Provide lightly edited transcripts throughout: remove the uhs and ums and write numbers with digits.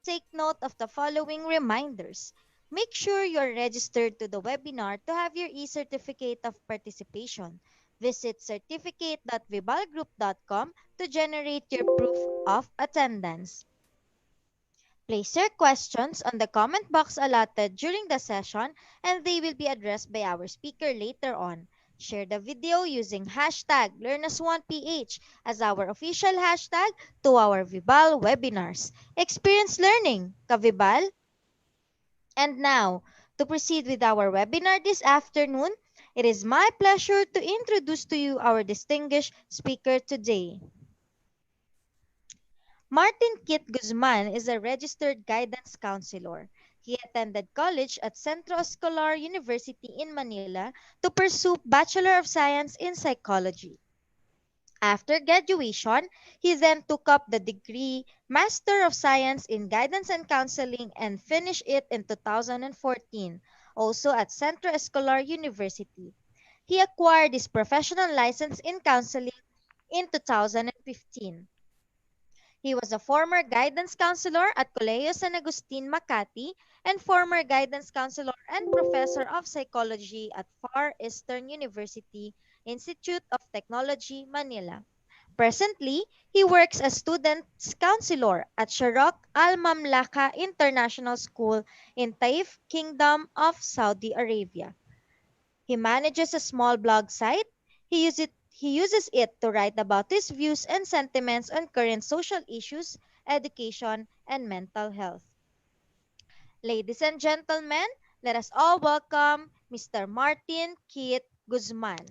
Take note of the following reminders. Make sure you're registered to the webinar to have your e-certificate of participation. Visit certificate.vibalgroup.com to generate your proof of attendance. Place your questions on the comment box allotted during the session and they will be addressed by our speaker later on. Share the video using hashtag learnAsOnePH as our official hashtag to our VIBAL webinars. Experience learning, ka-VIBAL? And now, to proceed with our webinar this afternoon, it is my pleasure to introduce to you our distinguished speaker today. Martin Kit Guzman is a registered guidance counselor. He attended college at Centro Escolar University in Manila to pursue Bachelor of Science in Psychology. After graduation, he then took up the degree Master of Science in Guidance and Counseling and finished it in 2014, also at Centro Escolar University. He acquired his professional license in counseling in 2015. He was a former guidance counselor at Colegio San Agustin, Makati, and former guidance counselor and professor of psychology at Far Eastern University Institute of Technology, Manila. Presently, he works as students counselor at Sharok Al Mamlaka International School in Taif, Kingdom of Saudi Arabia. He manages a small blog site. He uses it to write about his views and sentiments on current social issues, education, and mental health. Ladies and gentlemen, let us all welcome Mr. Martin Kit Guzman.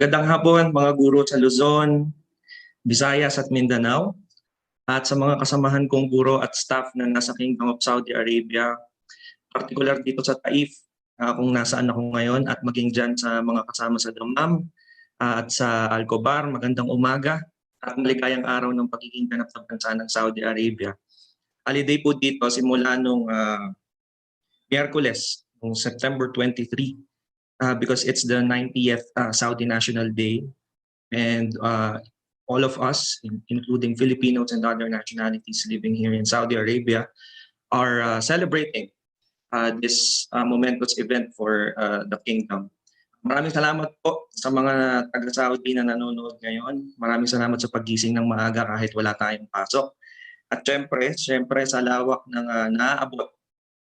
Magandang hapon mga guro sa Luzon, Visayas at Mindanao, at sa mga kasamahan kong guro at staff na nasa Kingdom of Saudi Arabia, particular dito sa Taif, kung nasaan ako ngayon, at maging dyan sa mga kasama sa Damam at sa Alcobar. Magandang umaga at maligayang araw ng pagiging ganap ng bansa ng Saudi Arabia. Holiday po dito simula nung Miyerkules, nung September 23, because it's the 90th Saudi National Day, and all of us, including Filipinos and other nationalities living here in Saudi Arabia, are celebrating this momentous event for the Kingdom. Maraming salamat po sa mga taga-Saudi na nanonood ngayon. Maraming salamat sa paggising ng maaga kahit wala tayong pasok. At syempre sa lawak ng naaabot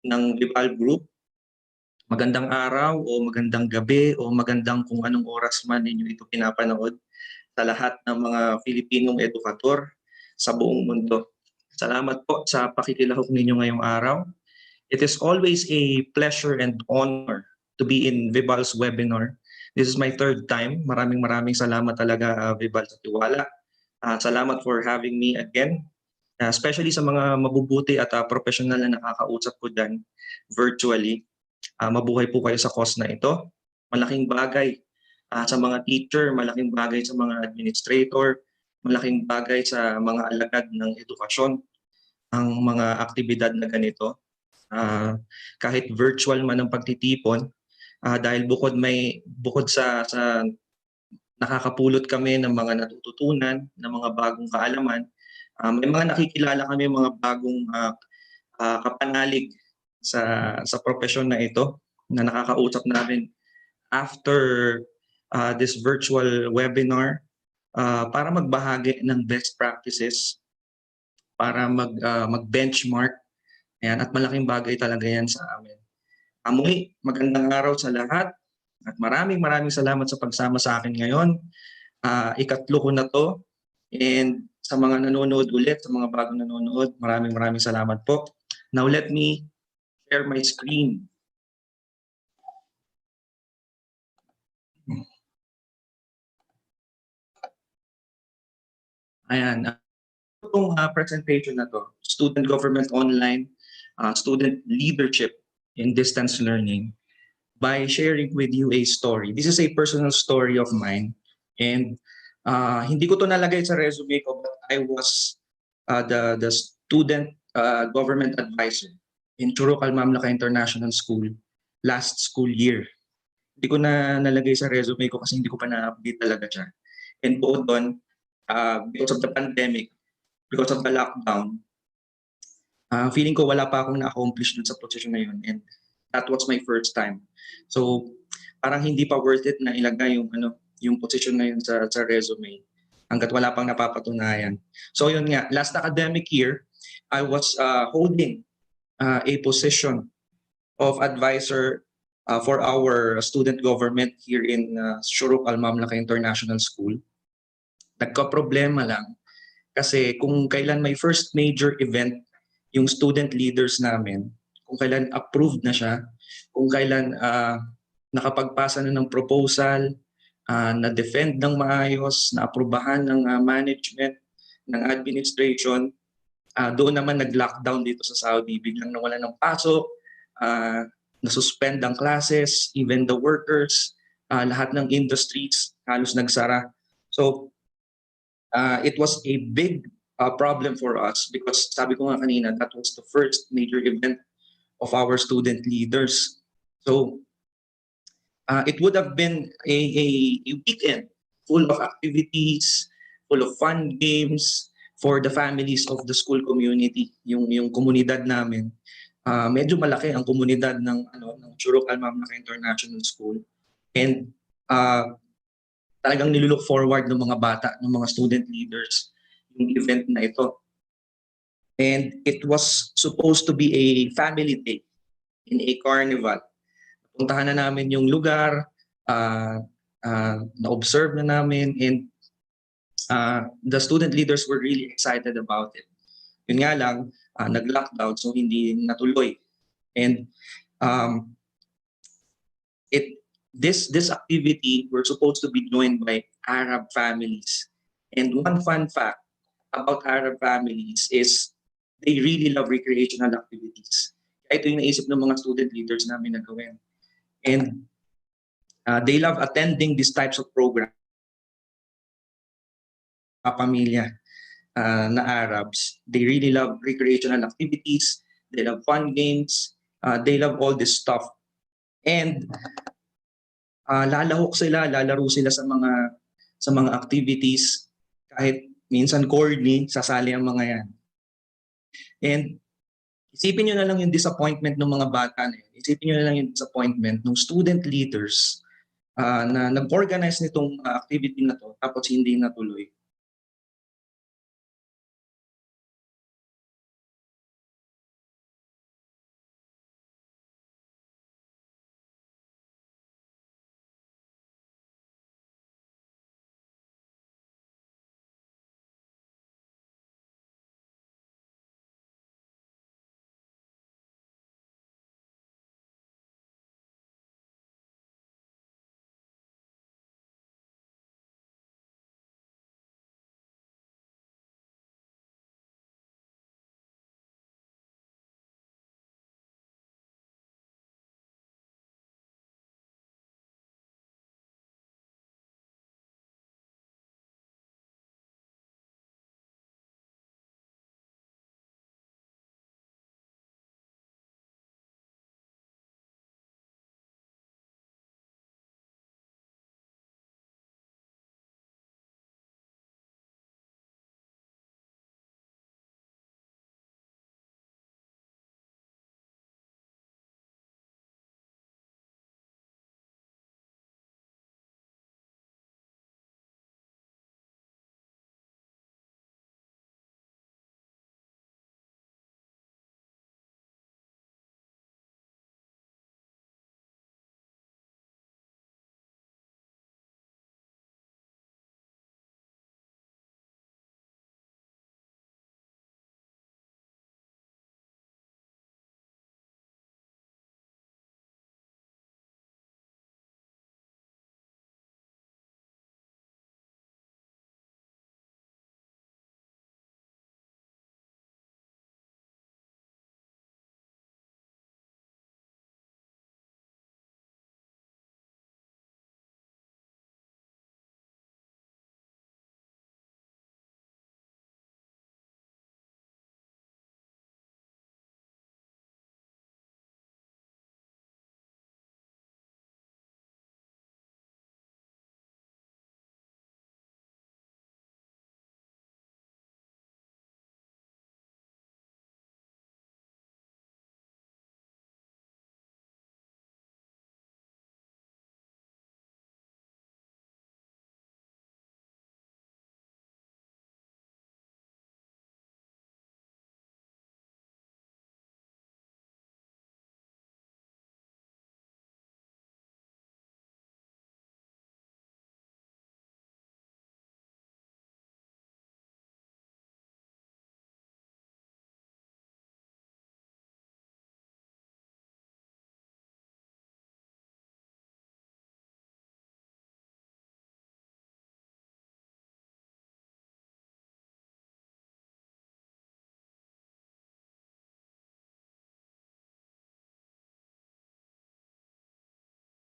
ng VIBAL Group, magandang araw o magandang gabi o magandang kung anong oras man ninyo ito pinapanood sa lahat ng mga Filipinong edukator sa buong mundo. Salamat po sa pakikilahok ninyo ngayong araw. It is always a pleasure and honor to be in VIBAL's webinar. This is my third time. Maraming salamat talaga VIBAL sa tiwala. Salamat for having me again. Especially sa mga mabubuti at professional na nakakausap ko dyan virtually. Mabuhay po kayo sa cause na ito. Malaking bagay sa mga teacher, malaking bagay sa mga administrator, malaking bagay sa mga alagad ng edukasyon ang mga aktibidad na ganito. Kahit virtual man ang pagtitipon, dahil bukod sa nakakapulot kami ng mga natututunan, ng mga bagong kaalaman, may mga nakikilala kami mga bagong kapanalig sa profesyon na ito na nakakausap namin after this virtual webinar para magbahagi ng best practices, para mag-benchmark. Ayan, at malaking bagay talaga yan sa amin. Muli, magandang araw sa lahat at maraming salamat sa pagsama sa akin ngayon. Ikatlo ko na to, and sa mga nanonood ulit, sa mga bagong nanonood, maraming salamat po. Now let me share my screen. Ayan, itong presentation na to, Student Government Online, Student Leadership in Distance Learning, by sharing with you a story. This is a personal story of mine, and hindi ko to nalagay sa resume ko, but I was the student government advisor in Churukal Mamlaka International School last school year. Hindi ko na nalagay sa resume ko kasi hindi ko pa na-update talaga siya. And bukod doon, because of the pandemic, because of the lockdown, feeling ko wala pa akong na-accomplish dun sa position na yun. And that was my first time. So parang hindi pa worth it na ilagay yung position na yun sa resume hanggat wala pang napapatunayan. So yun nga, last academic year, I was holding a position of advisor for our student government here in Shuruk Al-Mamlaka International School. Nagka-problema lang kasi kung kailan may first major event yung student leaders namin, kung kailan approved na siya, kung kailan nakapagpasa na ng proposal, na-defend ng maayos, na-aprobahan ng management, ng administration, doon naman nag-lockdown dito sa Saudi. Biglang nawala ng pasok, nasuspend ang classes, even the workers, lahat ng industries halos nagsara. So it was a big problem for us because sabi ko nga kanina, that was the first major event of our student leaders. So it would have been a weekend full of activities, full of fun games for the families of the school community. Yung komunidad namin, medyo malaki ang komunidad ng Churuk Al-Mamlaka International School. And talagang nilook forward ng mga bata, ng mga student leaders, yung event na ito. And it was supposed to be a family day in a carnival. Puntahan na namin yung lugar, na-observe na namin, and the student leaders were really excited about it. Yun nga lang, nag-lockdown, so hindi natuloy. And this activity were supposed to be joined by Arab families. And one fun fact about Arab families is they really love recreational activities. Ito yung naisip ng mga student leaders namin na gawin. And they love attending these types of programs. Pamilya na Arabs, they really love recreational activities, they love fun games, they love all this stuff. And lalahok sila, lalaro sila sa mga activities, kahit minsan corny, sasali ang mga yan. And isipin nyo na lang yung disappointment ng mga bata na yun. Isipin nyo na lang yung disappointment ng student leaders na nag-organize nitong activity na to tapos hindi natuloy.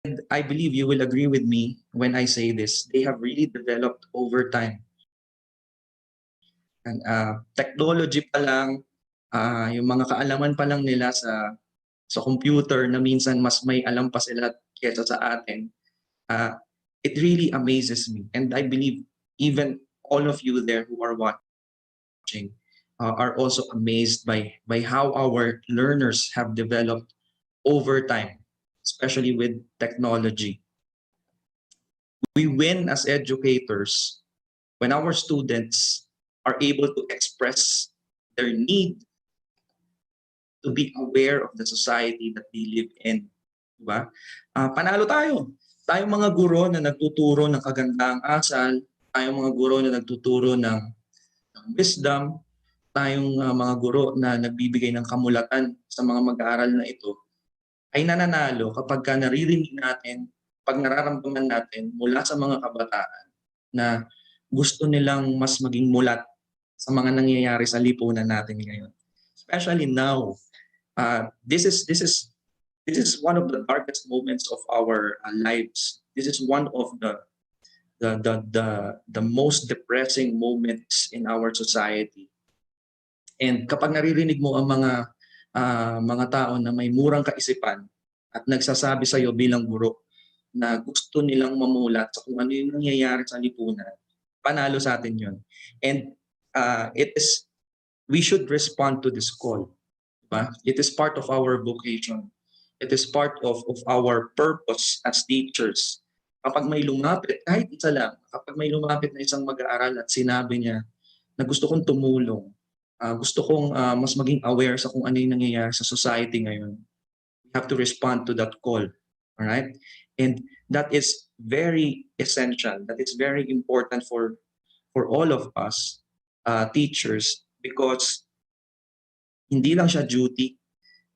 I believe you will agree with me when I say this, they have really developed over time. And technology pa lang, yung mga kaalaman pa lang nila sa computer na minsan mas may alam pa sila kaysa sa atin, uh, it really amazes me. And I believe even all of you there who are watching are also amazed by how our learners have developed over time, especially with technology. We win as educators when our students are able to express their need to be aware of the society that they live in. Diba? Panalo tayo. Tayong mga guro na nagtuturo ng kagandaang asal, tayong mga guro na nagtuturo ng wisdom, tayong mga guro na nagbibigay ng kamulatan sa mga mag-aaral na ito, ay nananalo kapag naririnig natin, pag nararamdaman natin mula sa mga kabataan na gusto nilang mas maging mulat sa mga nangyayari sa lipunan natin ngayon. Especially now, this is one of the darkest moments of our lives. This is one of the most depressing moments in our society. And kapag naririnig mo ang mga tao na may murang kaisipan at nagsasabi sa iyo bilang guro na gusto nilang mamulat sa kung ano yung nangyayari sa lipunan, panalo sa atin yun. And we should respond to this call. Diba? It is part of our vocation. It is part of our purpose as teachers. Kapag may lumapit, kahit isa lang, kapag may lumapit na isang mag-aaral at sinabi niya na gusto kong tumulong, gusto kong mas maging aware sa kung ano yung nangyayari sa society ngayon, we have to respond to that call. All right? And that is very essential. That is very important for all of us teachers, because hindi lang siya duty,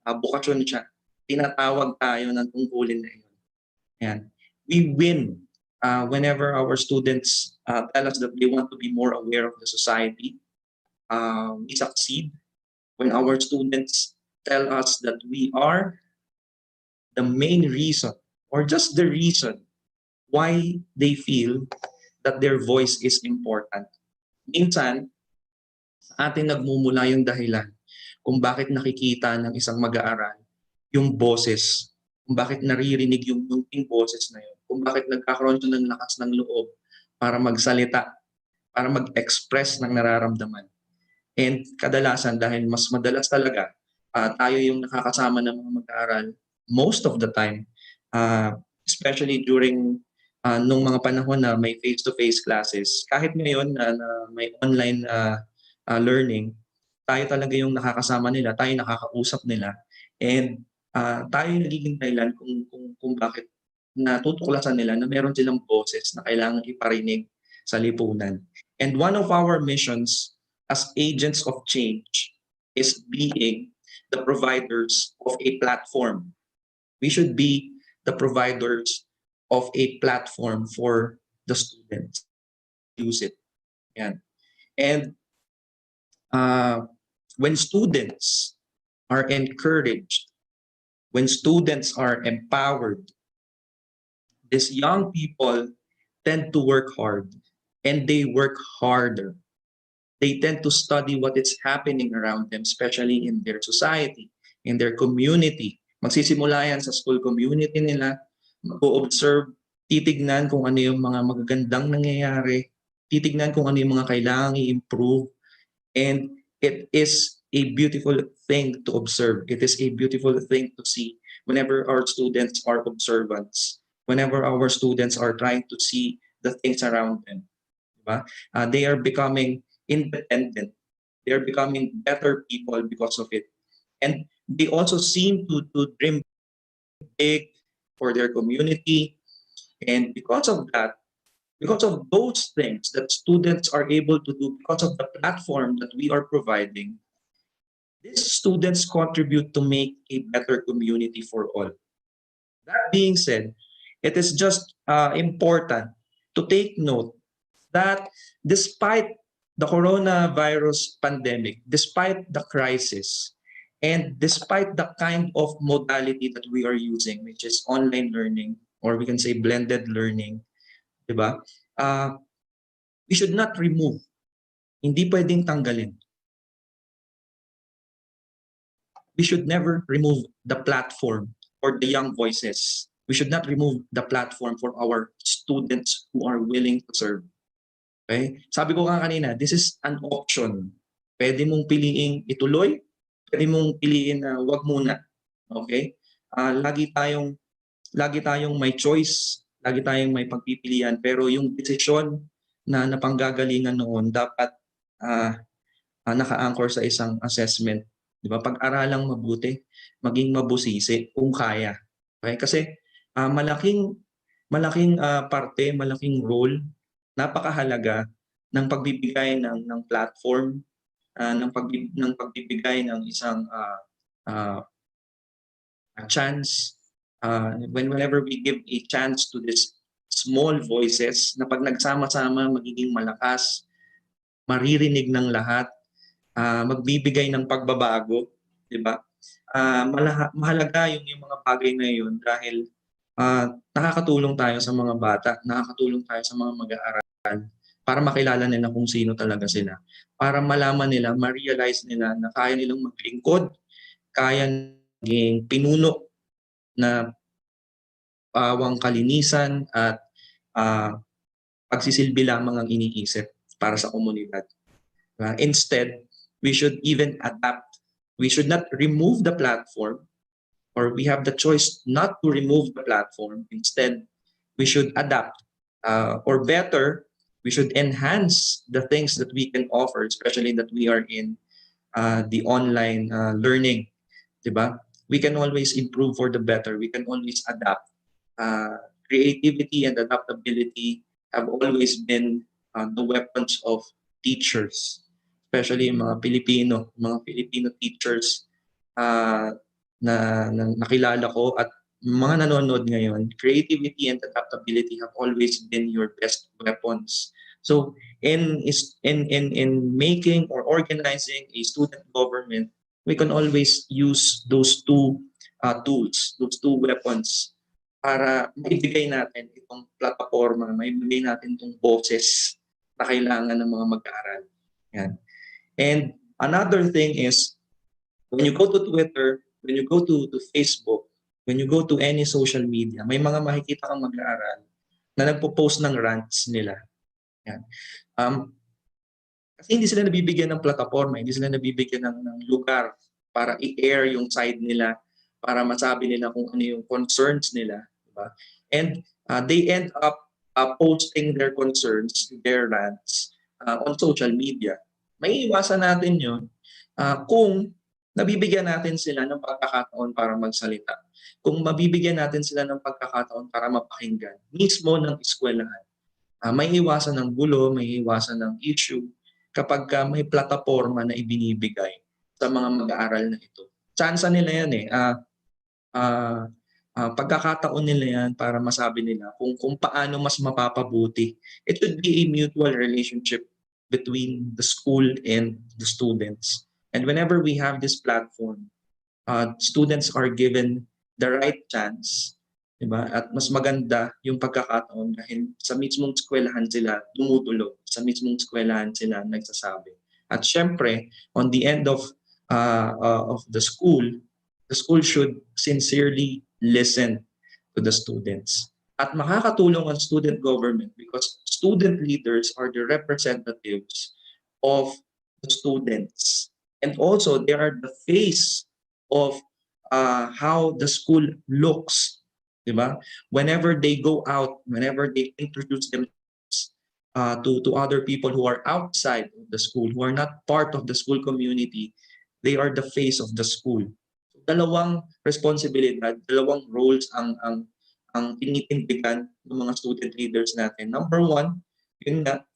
bukasyon siya. Tinatawag tayo ng tungkulin na yun. Yan. We win whenever our students tell us that they want to be more aware of the society. We succeed when our students tell us that we are the main reason or just the reason why they feel that their voice is important. Minsan, sa atin nagmumula yung dahilan kung bakit nakikita ng isang mag-aaral yung boses, kung bakit naririnig yung munting boses na yun, kung bakit nagkakaroon siya ng lakas ng loob para magsalita, para mag-express ng nararamdaman. And kadalasan, dahil mas madalas talaga, tayo yung nakakasama ng mga mag-aaral most of the time, especially during nung mga panahon na may face-to-face classes. Kahit ngayon na may online learning, tayo talaga yung nakakasama nila, tayo nakakausap nila, and tayo yung nagiging dahilan kung bakit natutuklasan nila na meron silang boses na kailangan iparinig sa lipunan. And one of our missions as agents of change is being the providers of a platform. We should be the providers of a platform for the students. Use it. Yan. And when students are encouraged, when students are empowered, these young people tend to work hard, and they work harder. They tend to study what is happening around them, especially in their society, in their community. Magsisimula yan sa school community nila, mag-observe, titignan kung ano yung mga magagandang nangyayari, titignan kung ano yung mga kailangang i-improve, and it is a beautiful thing to observe. It is a beautiful thing to see whenever our students are observants, whenever our students are trying to see the things around them. Diba? They are becoming independent. They are becoming better people because of it. And they also seem to dream big for their community. And because of that, because of those things that students are able to do, because of the platform that we are providing, these students contribute to make a better community for all. That being said, it is just important to take note that despite the coronavirus pandemic, despite the crisis, and despite the kind of modality that we are using, which is online learning, or we can say blended learning, di ba? We should not remove, hindi pwedeng tanggalin. We should never remove the platform for the young voices. We should not remove the platform for our students who are willing to serve. Okay? Sabi ko nga kanina, this is an option. Pwede mong piliing ituloy, pwede mong piliin na wag muna. Okay? Lagi tayong may choice, lagi tayong may pagpipilian, pero yung desisyon na napanggagalingan noon dapat naka-anchor sa isang assessment. Di ba? Pag-aralang mabuti, maging mabusisi kung kaya. Okay? Kasi malaking parte, malaking role, napakahalaga ng pagbibigay ng platform, ng pagbibigay ng isang uh, chance, whenever we give a chance to these small voices na pag nagsama-sama magiging malakas, maririnig ng lahat, magbibigay ng pagbabago, di ba? Mahalaga yung mga bagay na yun dahil nakakatulong tayo sa mga bata, nakakatulong tayo sa mga mag-aaral para makilala nila kung sino talaga sila. Para malaman nila, ma-realize nila na kaya nilang maglingkod, kaya naging pinuno na pawang kalinisan at pagsisilbi lamang ang iniisip para sa komunidad. Instead, we should even adapt. We should not remove the platform, or we have the choice not to remove the platform. Instead, we should adapt. Or better, we should enhance the things that we can offer, especially that we are in the online learning. Diba? We can always improve for the better. We can always adapt. Creativity and adaptability have always been the weapons of teachers, especially mga Filipino teachers na nakilala ko at mga nanonood ngayon. Creativity and adaptability have always been your best weapons. So in making or organizing a student government, we can always use those two tools, those two weapons para maibigay natin itong plataforma, maibigay natin itong boses na kailangan ng mga mag-aaral. Yan. And another thing is, when you go to Twitter, when you go to Facebook, when you go to any social media, may mga makikita kang mag-aaral na nagpo-post ng rants nila. Yan. Kasi hindi sila nabibigyan ng plataforma, hindi sila nabibigyan ng lugar para i-air yung side nila, para masabi nila kung ano yung concerns nila. Diba? And they end up posting their concerns, their rants on social media. May iwasan natin yun kung nabibigyan natin sila ng pagkakataon para magsalita. Kung mabibigyan natin sila ng pagkakataon para mapakinggan, mismo ng eskwelahan. May iwasan ng gulo, may iwasan ng issue kapag may plataforma na ibinibigay sa mga mag-aaral na ito. Tsansa nila yan eh. Pagkakataon nila yan para masabi nila kung paano mas mapapabuti. It should be a mutual relationship between the school and the students. And whenever we have this platform, students are given the right chance, diba? At mas maganda yung pagkakataon dahil sa mismong eskwelahan sila tumutulog, sa mismong eskwelahan sila nagsasabi. At syempre, on the end of the school should sincerely listen to the students. At makakatulong ang student government because student leaders are the representatives of the students. And also, they are the face of how the school looks. Diba? Whenever they go out, whenever they introduce themselves to other people who are outside of the school, who are not part of the school community, they are the face of the school. Dalawang responsibilidad, dalawang roles ang tinitindigan ng mga student leaders natin. Number one, yun nga,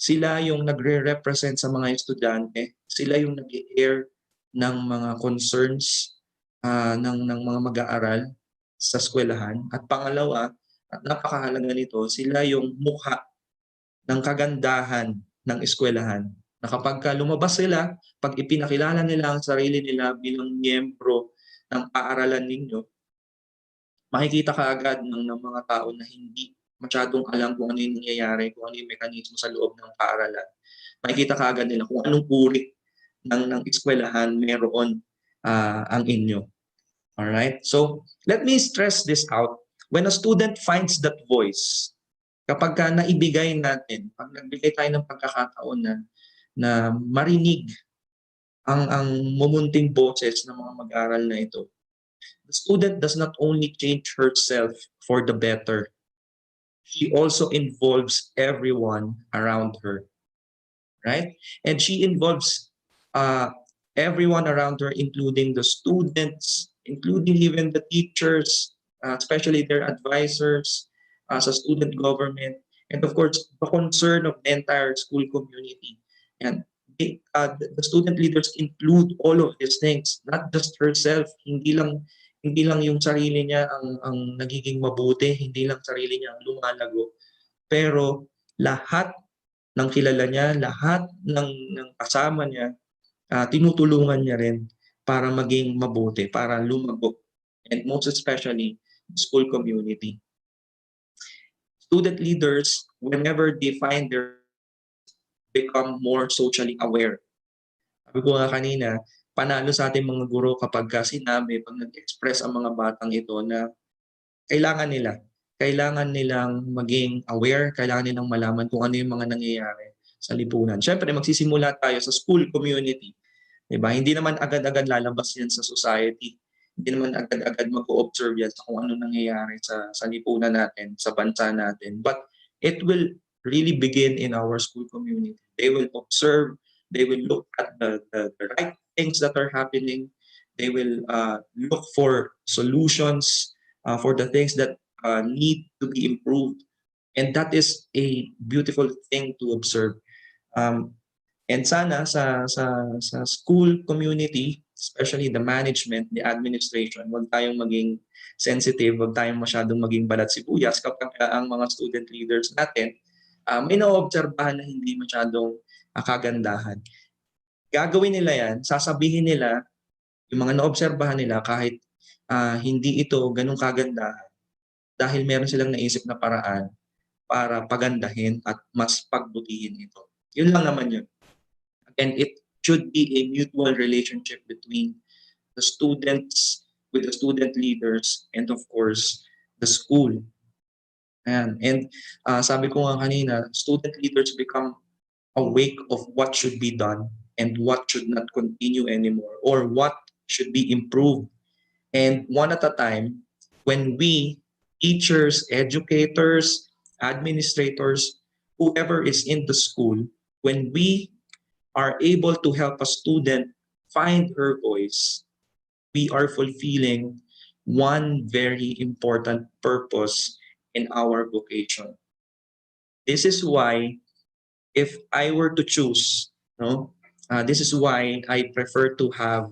sila yung nagre-represent sa mga estudyante, sila yung nag-air ng mga concerns ng mga mag-aaral sa eskwelahan. At pangalawa, at napakahalaga nito, sila yung mukha ng kagandahan ng eskwelahan. Na kapag lumabas sila, pag ipinakilala nila ang sarili nila bilang miyembro ng paaralan ninyo, makikita ka agad ng mga tao na hindi masyadong alam kung ano yung nangyayari, kung ano yung mekanismo sa loob ng paaralan. Makikita ka agad nila kung anong uri ng eskwelahan meron ang inyo. Alright? So, let me stress this out. When a student finds that voice, kapag ka naibigay natin, pag nagbigay tayo ng pagkakataon na marinig ang mumunting boses ng mga mag-aral na ito, the student does not only change herself for the better, she also involves everyone around her, right? And she involves uh, everyone around her, including the students, including even the teachers, especially their advisors, sa student government, and of course, the concern of the entire school community. And the student leaders include all of these things, not just herself. Hindi lang yung sarili niya ang nagiging mabuti, hindi lang sarili niya ang lumalago, pero lahat ng kilala niya, lahat ng kasama niya, tinutulungan niya rin para maging mabuti, para lumago. And most especially, the school community. Student leaders, whenever they find their voice, become more socially aware. Sabi ko nga kanina, panalo sa ating mga guro kapag sinabi, pag nag-express ang mga batang ito na kailangan nila. Kailangan nilang maging aware, kailangan nilang malaman kung ano yung mga nangyayari sa lipunan. Siyempre, magsisimula tayo sa school community. Diba? Hindi naman agad-agad lalabas yan sa society. Hindi naman agad-agad mag-o-observe yan sa kung ano nangyayari sa lipunan natin, sa bansa natin. But it will really begin in our school community. They will observe, they will look at the right things that are happening. They will look for solutions for the things that need to be improved. And that is a beautiful thing to observe. And sana sa school community, especially the management, the administration, huwag tayong maging sensitive, huwag tayong masyadong maging balat sibuyas kapag ang mga student leaders natin may naobserbahan na hindi masyadong kagandahan. Gagawin nila yan, sasabihin nila yung mga naobserbahan nila kahit hindi ito ganun kagandahan dahil meron silang naisip na paraan para pagandahin at mas pagbutihin ito. Yun lang naman yun. And it should be a mutual relationship between the students with the student leaders and of course the school. And sabi ko nga kanina, student leaders become awake of what should be done and what should not continue anymore or what should be improved. And one at a time, when we, teachers, educators, administrators, whoever is in the school, when we are able to help a student find her voice, we are fulfilling one very important purpose in our vocation. This is why, if I were to choose, this is why I prefer to have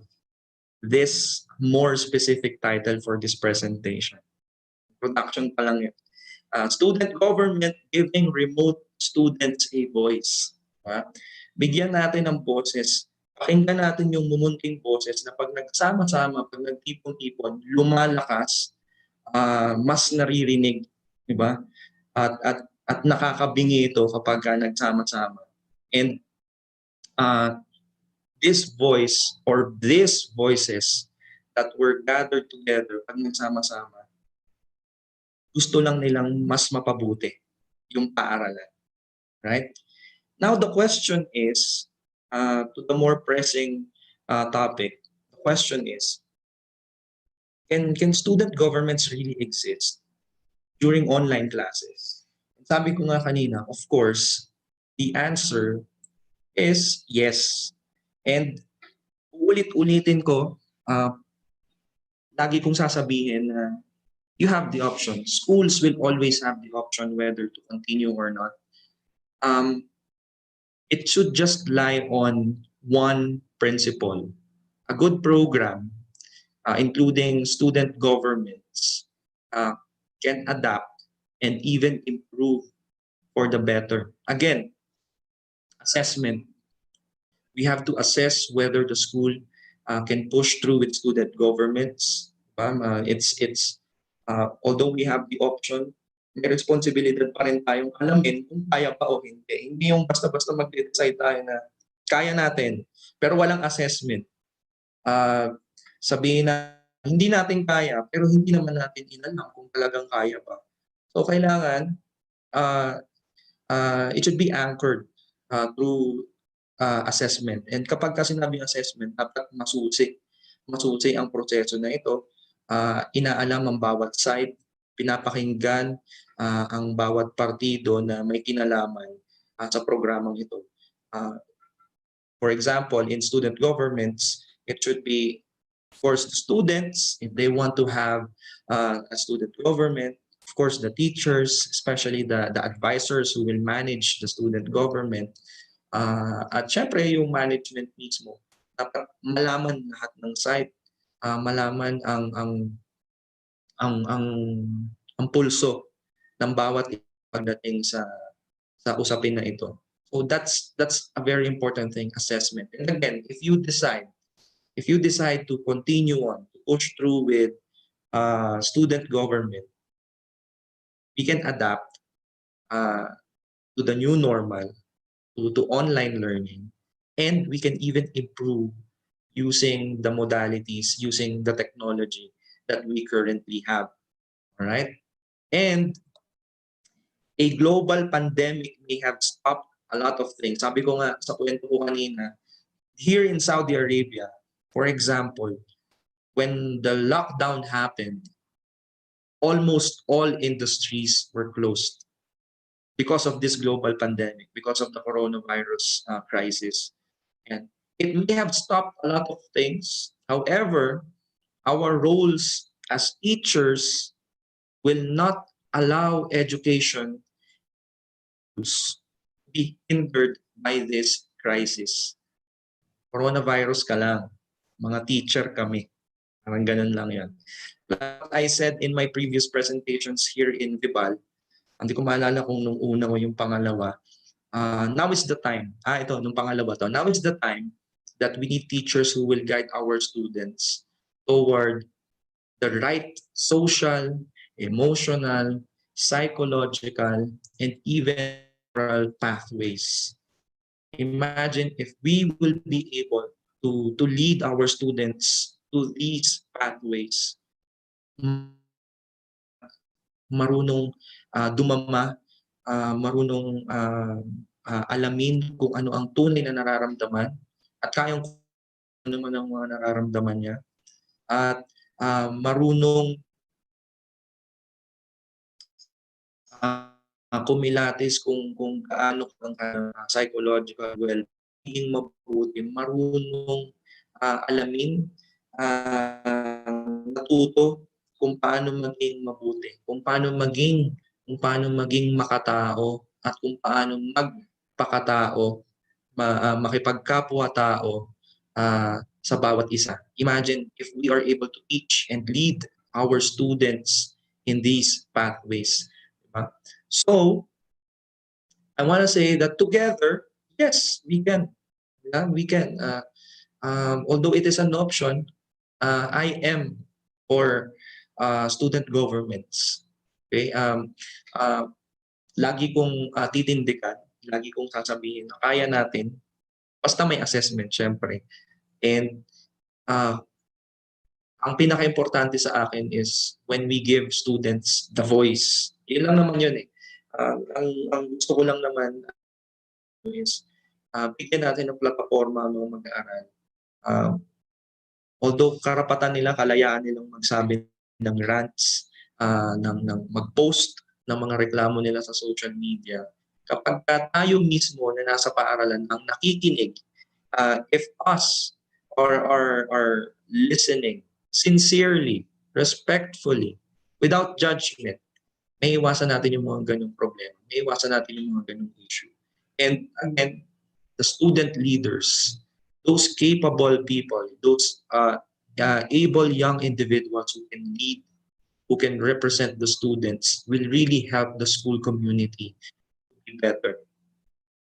this more specific title for this presentation. Production pa lang yun. Student government giving remote students a voice. Bigyan natin ng boses. Pakinggan natin yung mumunting boses na pag nagsama-sama, pag nagtipon-tipon, lumalakas, mas naririnig, di ba? At nakakabingi ito kapag nagsama-sama. And this voice or these voices that were gathered together pag nagsama-sama, gusto lang nilang mas mapabuti yung paaralan. Right? Now, the question is, to the more pressing topic, the question is, can student governments really exist during online classes? Sabi ko nga kanina, of course, the answer is yes. And ulit-ulitin ko, lagi kong sasabihin na you have the option. Schools will always have the option whether to continue or not. It should just lie on one principle. A good program, including student governments, can adapt and even improve for the better. Again, assessment. We have to assess whether the school can push through with student governments. It's Although we have the option, may responsibilidad pa rin tayong alamin kung kaya pa o hindi. Hindi yung basta-basta mag-decide tayo na kaya natin, pero walang assessment. Sabihin na hindi natin kaya, pero hindi naman natin inalam kung talagang kaya pa. So kailangan, it should be anchored through assessment. And kapag kasi sinabi assessment, dapat masusi ang proseso na ito. Inaalam ang bawat side, pinapakinggan ang bawat partido na may kinalaman sa programang ito. For example, in student governments, it should be, of course, the students, if they want to have a student government, of course, the teachers, especially the advisors who will manage the student government, at syempre yung management mismo. Dapat malaman lahat ng site, malaman ang ang pulso ng bawat pagdating sa usapin na ito. So that's a very important thing, assessment. And again, if you decide to continue on, to push through with student government, we can adapt to the new normal, to online learning, and we can even improve using the modalities, using the technology that we currently have. All right? And a global pandemic may have stopped a lot of things. Sabi ko nga sa kwento ko kanina, here in Saudi Arabia, for example, when the lockdown happened, almost all industries were closed because of this global pandemic, because of the coronavirus crisis. And it may have stopped a lot of things. However, our roles as teachers will not allow education to be hindered by this crisis. Coronavirus ka lang, mga teacher kami. Parang ganun lang yan. Like I said in my previous presentations here in VIBAL, hindi ko maalala kung nung una o yung pangalawa, now is the time, ito, nung pangalawa to, now is the time that we need teachers who will guide our students toward the right social, emotional, psychological, and even moral pathways. Imagine if we will be able to lead our students to these pathways, marunong dumama, marunong alamin kung ano ang tunay na nararamdaman at kayang ano naman ang mga nararamdaman niya at marunong kumilatis kung gaano ang psychological well-being mabuti, marunong alamin, natuto kung paano maging mabuti, kung paano maging makatao at kung paano magpakatao, makipagkapwa-tao sa bawat isa. Imagine if we are able to teach and lead our students in these pathways. So, I want to say that together, yes, we can. Yeah, we can. Although it is an option, I am for student governments. Okay? Lagi kong titindikan, lagi kong sasabihin na kaya natin, basta may assessment, syempre. And ang pinaka-importante sa akin is when we give students the voice. Yun lang naman yun eh. Ang gusto ko lang naman is bigyan natin ng plataforma ang mga mag-aaral. Although karapatan nila, kalayaan nilang magsabi ng rants, ng mag-post ng mga reklamo nila sa social media. Kapag tayo mismo na nasa paaralan ang nakikinig, if us are listening sincerely, respectfully, without judgment, may iwasan natin yung mga ganung problema. May iwasan natin yung mga ganung issue. And again, the student leaders, those capable people, those able young individuals who can lead, who can represent the students, will really help the school community to be better.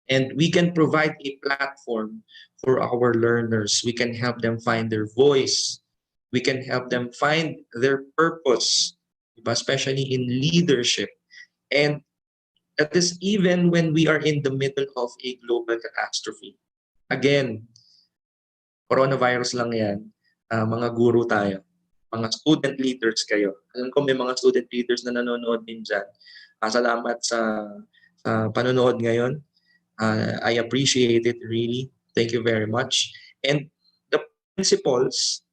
And we can provide a platform for our learners. We can help them find their voice. We can help them find their purpose. diba? Especially in leadership. And that is even when we are in the middle of a global catastrophe. Again, coronavirus lang yan, mga guru tayo, mga student leaders kayo. Alam ko may mga student leaders na nanonood din dyan. Salamat sa panonood ngayon. I appreciate it really. Thank you very much. And the principles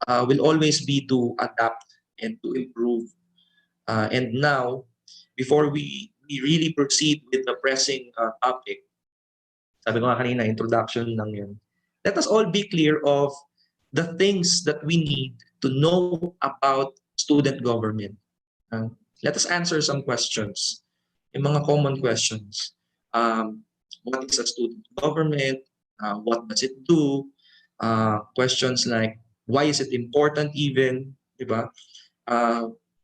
will always be to adapt and to improve. And now, before we really proceed with the pressing topic, sabi ko nga kanina, introduction lang yun. Let us all be clear of the things that we need to know about student government. Let us answer some questions, yung mga common questions. What is a student government? What does it do? Questions like, why is it important even? Diba?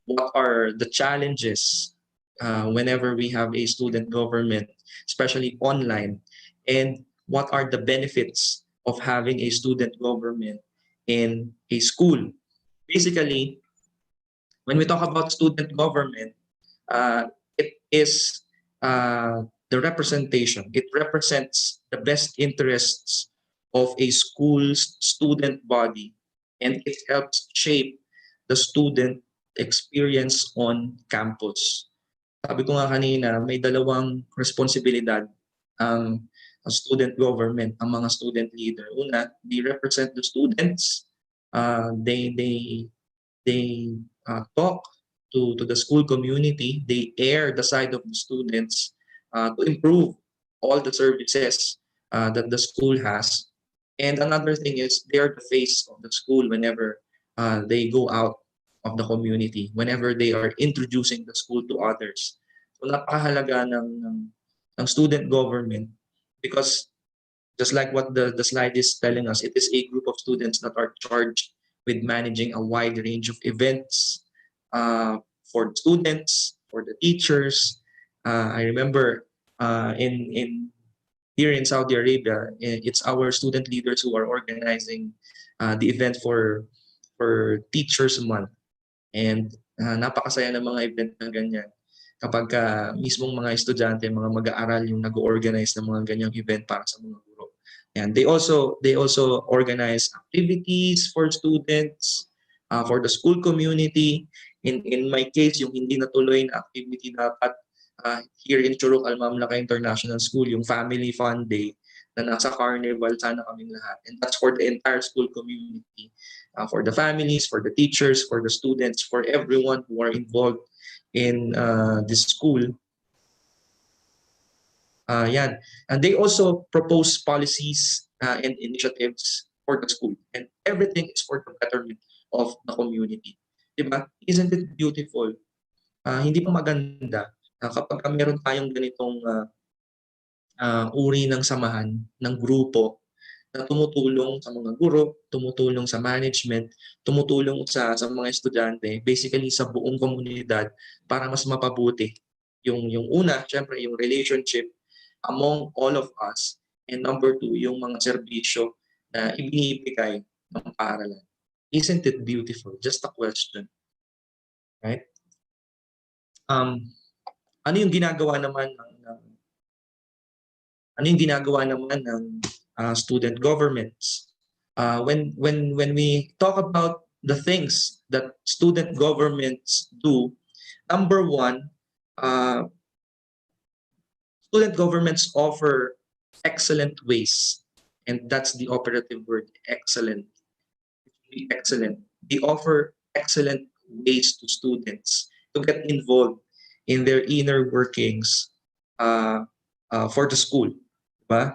What are the challenges whenever we have a student government, especially online? And what are the benefits of having a student government in a school? Basically, when we talk about student government, it is the representation. It represents the best interests of a school's student body, and it helps shape the student experience on campus. Sabi ko nga kanina, may dalawang responsibilidad ang student government, ang mga student leader. Una, they represent the students. They talk to the school community. They air the side of the students to improve all the services that the school has. And another thing is they are the face of the school whenever they go out of the community, whenever they are introducing the school to others. So napakahalaga ng student government because just like what the slide is telling us, it is a group of students that are charged with managing a wide range of events for the students, for the teachers. I remember in here in Saudi Arabia, it's our student leaders who are organizing the event for Teachers Month. And napakasaya ng mga event na ganyan. Kapag mismong mga estudyante, mga mag-aaral yung nag-organize ng mga ganyang event para sa mga guro. And they also organize activities for students, for the school community. In my case, yung hindi natuloy na activity dapat here in Churuk Al-Mamlaka International School, yung Family Fun Day na nasa carnival, sana kaming lahat. And that's for the entire school community, for the families, for the teachers, for the students, for everyone who are involved in this school. Yan. And they also propose policies and initiatives for the school. And everything is for the betterment of the community. Diba? Isn't it beautiful? Hindi pa maganda kapag meron tayong ganitong uri ng samahan, ng grupo na tumutulong sa mga guro, tumutulong sa management, tumutulong sa mga estudyante, basically sa buong komunidad para mas mapabuti yung una, syempre yung relationship among all of us, and number two, yung mga serbisyo na ibinibigay ng paaralan. Isn't it beautiful? Just a question. Right? Ano yung ginagawa naman ng student governments? When we talk about the things that student governments do, number one, student governments offer excellent ways, and that's the operative word, excellent. Excellent. They offer excellent ways to students to get involved in their inner workings for the school. Diba?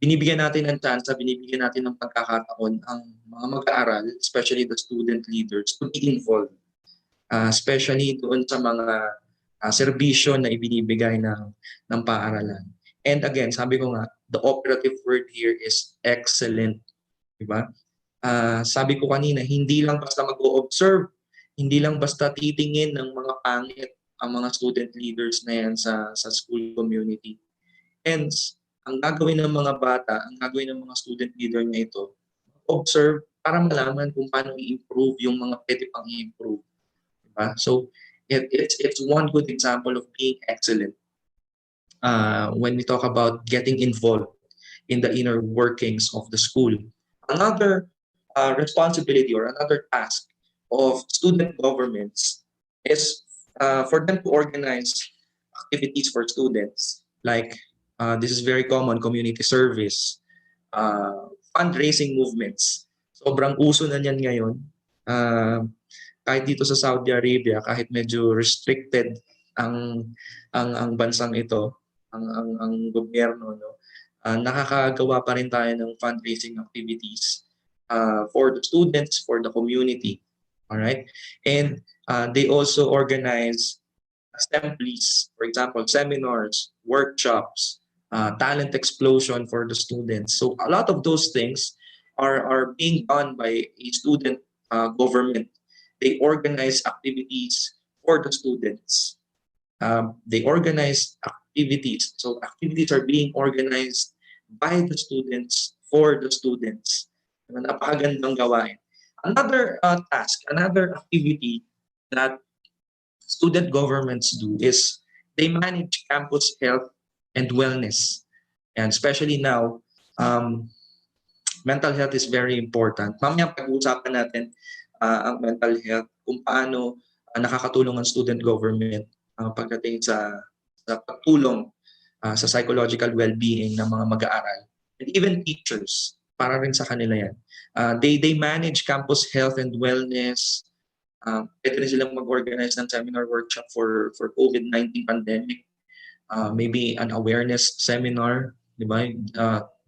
Binibigyan natin ng chance, binibigyan natin ng pagkakataon ang mga mag-aaral, especially the student leaders, to be involved. Especially doon sa mga serbisyo na ibinibigay ng paaralan. And again, sabi ko nga, the operative word here is excellent. Diba? Sabi ko kanina, hindi lang basta mag-o-observe, hindi lang basta titingin ng mga pangit ang mga student leaders na yan sa school community. Hence, ang gagawin ng mga bata, ang gagawin ng mga student leader na ito, observe para malaman kung paano i-improve yung mga pwede pang i-improve. So it's one good example of being excellent when we talk about getting involved in the inner workings of the school. Another responsibility or another task of student governments is for them to organize activities for students. Like this is very common, community service, fundraising movements. Sobrang uso na niyan ngayon. Uh, Kahit dito sa Saudi Arabia, kahit medyo restricted ang ang bansang ito, ang gobyerno, no, nakakagawa pa rin tayo ng fundraising activities for the students, for the community. All right? And they also organize assemblies, for example, seminars, workshops, talent explosion for the students. So a lot of those things are being done by a student government. They organize activities for the students. They organize activities. So activities are being organized by the students for the students. Napakagandang gawain. Another task, another activity that student governments do is they manage campus health and wellness. And especially now, mental health is very important. Mamaya pag-uusapan natin ang mental health, kung paano nakakatulong ang student government pagdating sa pagtulong sa psychological well-being ng mga mag-aaral. And even teachers, para rin sa kanila yan. They manage campus health and wellness. Pwede rin silang mag-organize ng seminar workshop for COVID-19 pandemic. Maybe an awareness seminar, di ba?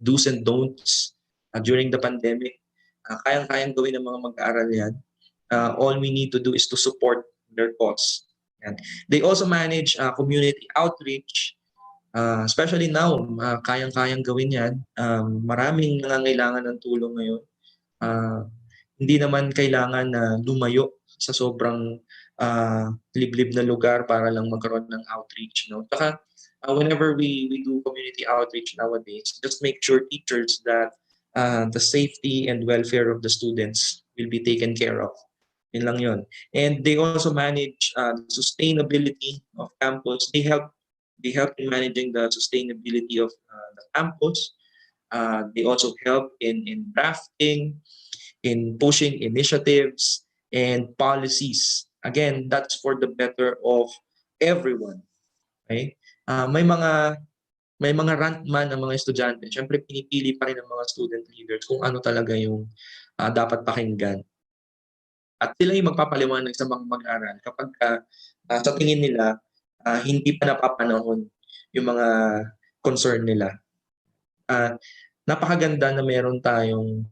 Do's and don'ts during the pandemic. Kayang-kayang gawin ng mga mag-aaral yan. All we need to do is to support their cause. And they also manage community outreach, especially now, kayang-kayang gawin yan. Maraming nangangailangan ng tulong ngayon. Hindi naman kailangan na lumayo sa sobrang liblib na lugar para lang magkaroon ng outreach. No? Saka, whenever we do community outreach nowadays, just make sure teachers that the safety and welfare of the students will be taken care of. Yun lang yun. And they also manage the sustainability of campus. They help in managing the sustainability of the campus. They also help in drafting, in pushing initiatives and policies. Again, that's for the better of everyone. Okay? May mga rant man ng mga estudyante. Siyempre, pinipili pa rin ng mga student leaders kung ano talaga yung dapat pakinggan. At sila yung magpapaliwanag sa mga mag-aaral kapag sa tingin nila, hindi pa napapanahon yung mga concern nila. Napakaganda na meron tayong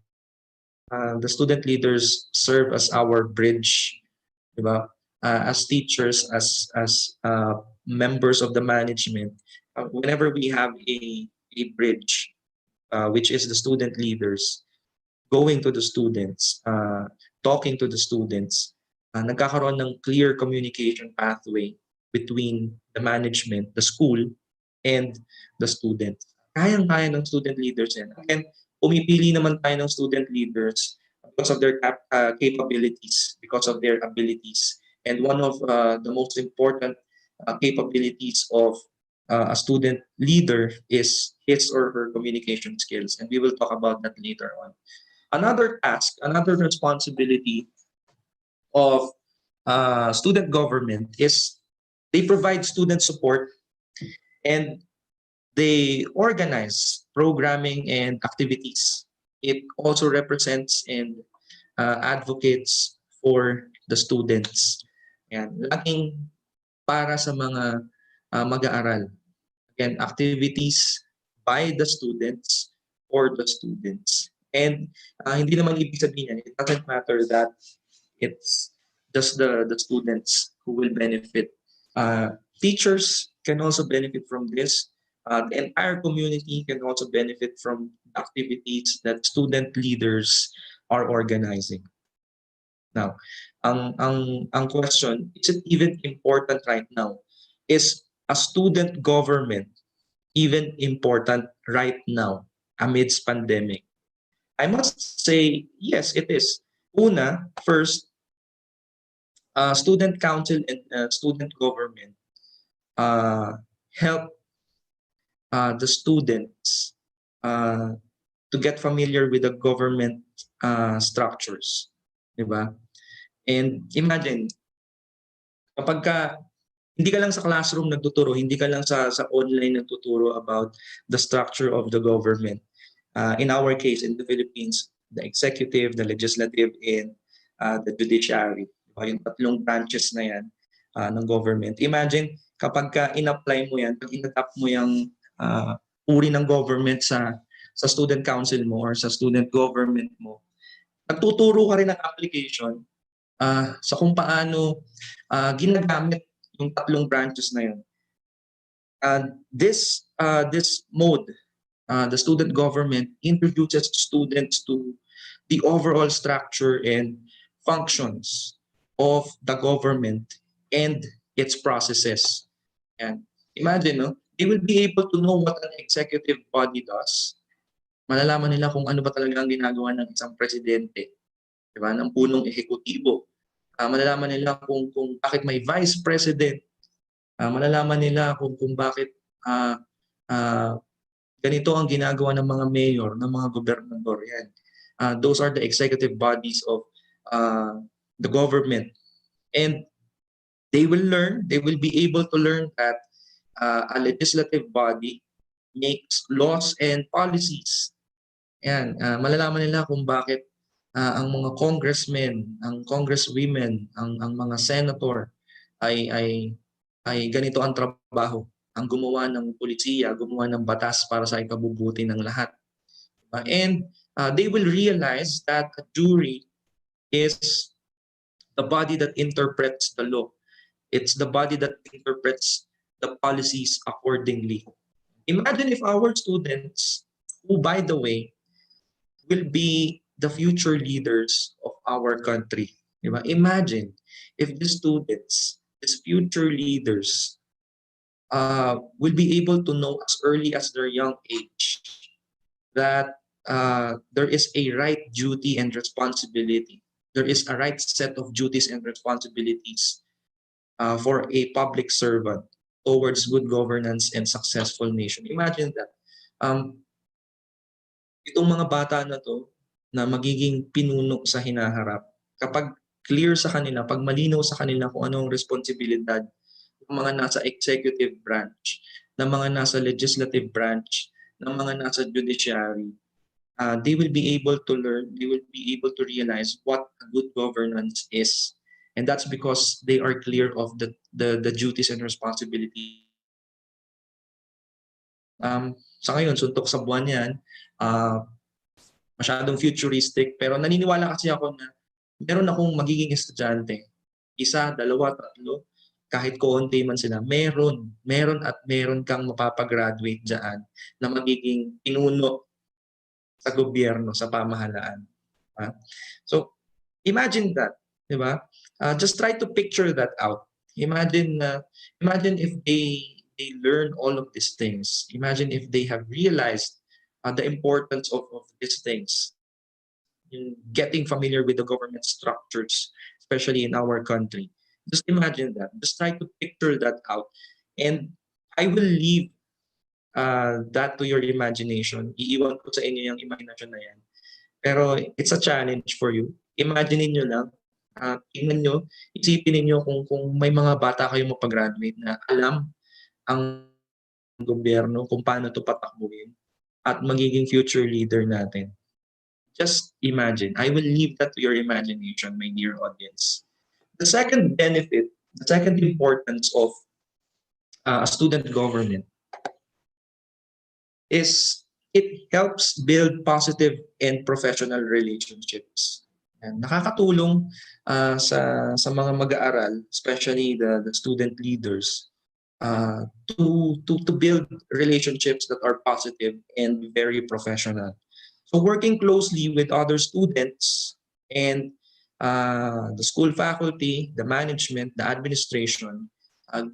the student leaders serve as our bridge, diba? As teachers, as members of the management, whenever we have a bridge, which is the student leaders, going to the students, talking to the students, nagkakaroon ng clear communication pathway between the management, the school, and the students. Kayang-kaya ng student leaders yan. Again, pumipili naman tayo ng student leaders because of their capabilities, because of their abilities. And one of the most important capabilities of a student leader is his or her communication skills. And we will talk about that later on. Another task, another responsibility of student government is they provide student support and they organize programming and activities. It also represents and advocates for the students. Yan. Laging para sa mga mag-aaral. Again, activities by the students for the students. And hindi naman ibig sabihin yan, it doesn't matter that it's just the students who will benefit. Teachers can also benefit from this. The entire community can also benefit from activities that student leaders are organizing. Now, ang question, is it even important right now? Is a student government even important right now amidst pandemic? I must say, yes, it is. Una, first, student council and student government help the students uh, to get familiar with the government structures, di ba? And imagine, kapag ka hindi ka lang sa classroom nagtuturo, hindi ka lang sa online nagtuturo about the structure of the government. In our case, in the Philippines, the executive, the legislative, and the judiciary. Yung tatlong branches na yan ng government. Imagine, kapag ka in-apply mo yan, pag in-adapt mo yung uri ng government sa student council mo or sa student government mo, nagtuturo ka rin ng application sa kung paano ginagamit yung tatlong branches na yun. This mode, the student government introduces students to the overall structure and functions of the government and its processes. And imagine, no, they will be able to know what an executive body does. Malalaman nila kung ano ba talaga ang ginagawa ng isang presidente, di ba, ng punong ehekutibo. Malalaman nila kung bakit may vice president. Malalaman nila kung bakit ganito ang ginagawa ng mga mayor, ng mga gobernador. Yan. Those are the executive bodies of the government. And they will be able to learn that a legislative body makes laws and policies. Yan. Malalaman nila kung bakit ang mga congressmen, ang congresswomen, ang mga senator ay ganito ang trabaho. Ang gumawa ng polisiya, gumawa ng batas para sa ikabubuti ng lahat. And they will realize that a jury is the body that interprets the law. It's the body that interprets the policies accordingly. Imagine if our students, who by the way, will be the future leaders of our country. Diba? Imagine if the students, these future leaders, will be able to know as early as their young age that there is a right duty and responsibility. There is a right set of duties and responsibilities for a public servant towards good governance and successful nation. Imagine that. Itong mga bata na to na magiging pinuno sa hinaharap, kapag clear sa kanila, pag malinaw sa kanila kung anong responsibilidad ng mga nasa executive branch, ng mga nasa legislative branch, ng mga nasa judiciary, they will be able to learn, they will be able to realize what a good governance is. And that's because they are clear of the duties and responsibilities. Sa ngayon, suntok sa buwan yan, masyadong futuristic, pero naniniwala kasi ako na meron akong magiging estudyante. Isa, dalawa, tatlo, kahit konti man sila, meron at meron kang mapapagraduate dyan na magiging pinuno sa gobyerno, sa pamahalaan. So, imagine that, di ba? Just try to picture that out. Imagine if they learn all of these things. Imagine if they have realized the importance of these things. In getting familiar with the government structures, especially in our country. Just imagine that. Just try to picture that out. And I will leave that to your imagination. Iiwan ko sa inyo yung imagination na yan. Pero it's a challenge for you. Imagine niyo lang, tingnan nyo, isipin niyo kung may mga bata kayong mapagraduate na alam ang gobyerno kung paano ito patakbuhin at magiging future leader natin. Just imagine. I will leave that to your imagination, my dear audience. The second benefit, the second importance of a student government is it helps build positive and professional relationships. And nakakatulong sa mga mag-aaral, especially the student leaders, to build relationships that are positive and very professional. So working closely with other students and the school faculty, the management, the administration,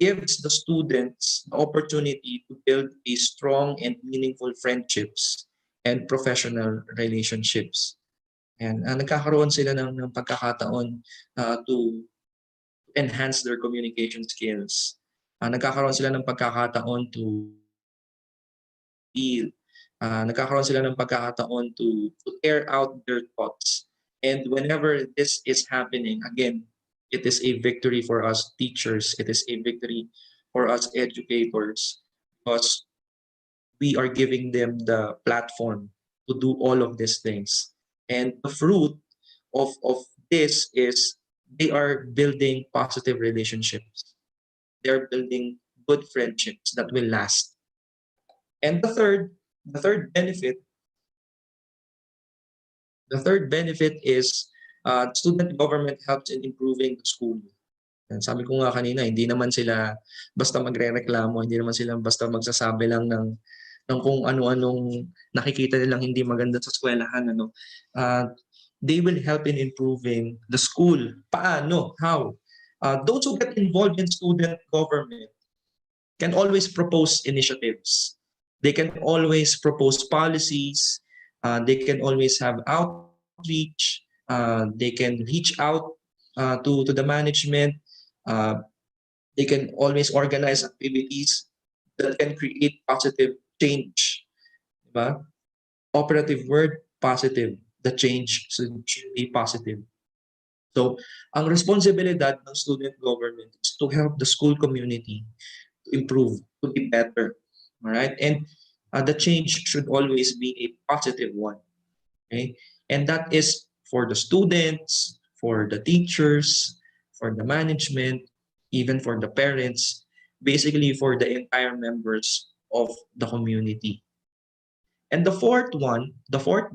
gives the students the opportunity to build a strong and meaningful friendships and professional relationships. And nagkakaroon sila ng pagkakataon to enhance their communication skills. Nagkakaroon sila ng pagkakataon to feel. Nagkakaroon sila ng pagkakataon to air out their thoughts. And whenever this is happening, again, it is a victory for us teachers. It is a victory for us educators because we are giving them the platform to do all of these things. And the fruit of this is they are building positive relationships. They're building good friendships that will last. And the third benefit, is student government helps in improving the school. And sabi ko nga kanina, hindi naman sila basta magrereklamo, hindi naman sila basta magsasabi lang ng kung ano-anong nakikita nilang hindi maganda sa eskwelahan. They will help in improving the school. Paano? How? Those who get involved in student government can always propose initiatives. They can always propose policies. They can always have outreach. They can reach out to the management. Uh, they can always organize activities that can create positive change. Diba? Operative word, positive. The change should be positive. So, ang responsibilidad ng student government is to help the school community to improve, to be better. All right? And the change should always be a positive one. Okay? And that is for the students, for the teachers, for the management, even for the parents, basically for the entire members of the community. And the fourth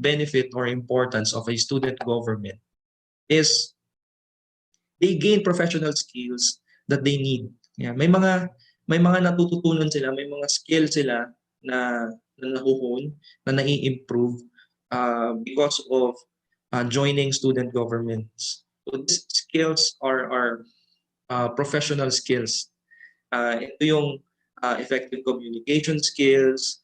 benefit or importance of a student government is they gain professional skills that they need. Yeah, may mga natututunan sila, may mga skills sila na nahuhon, na nai-improve because of joining student governments. So these skills are professional skills. Ito yung effective communication skills,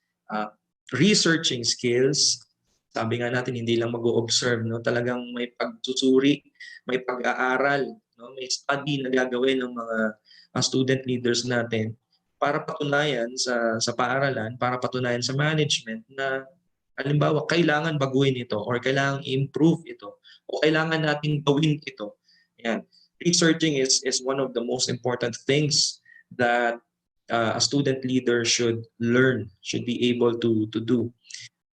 researching skills. Sabi nga natin, hindi lang mag-o-observe, no? Talagang may pagsusuri, may pag-aaral, no? May study na gagawin ng mga student leaders natin para patunayan sa paaralan, para patunayan sa management na halimbawa kailangan baguhin ito or kailangan improve ito o kailangan nating gawin ito. Yan. Researching is one of the most important things that a student leader should learn, should be able to do.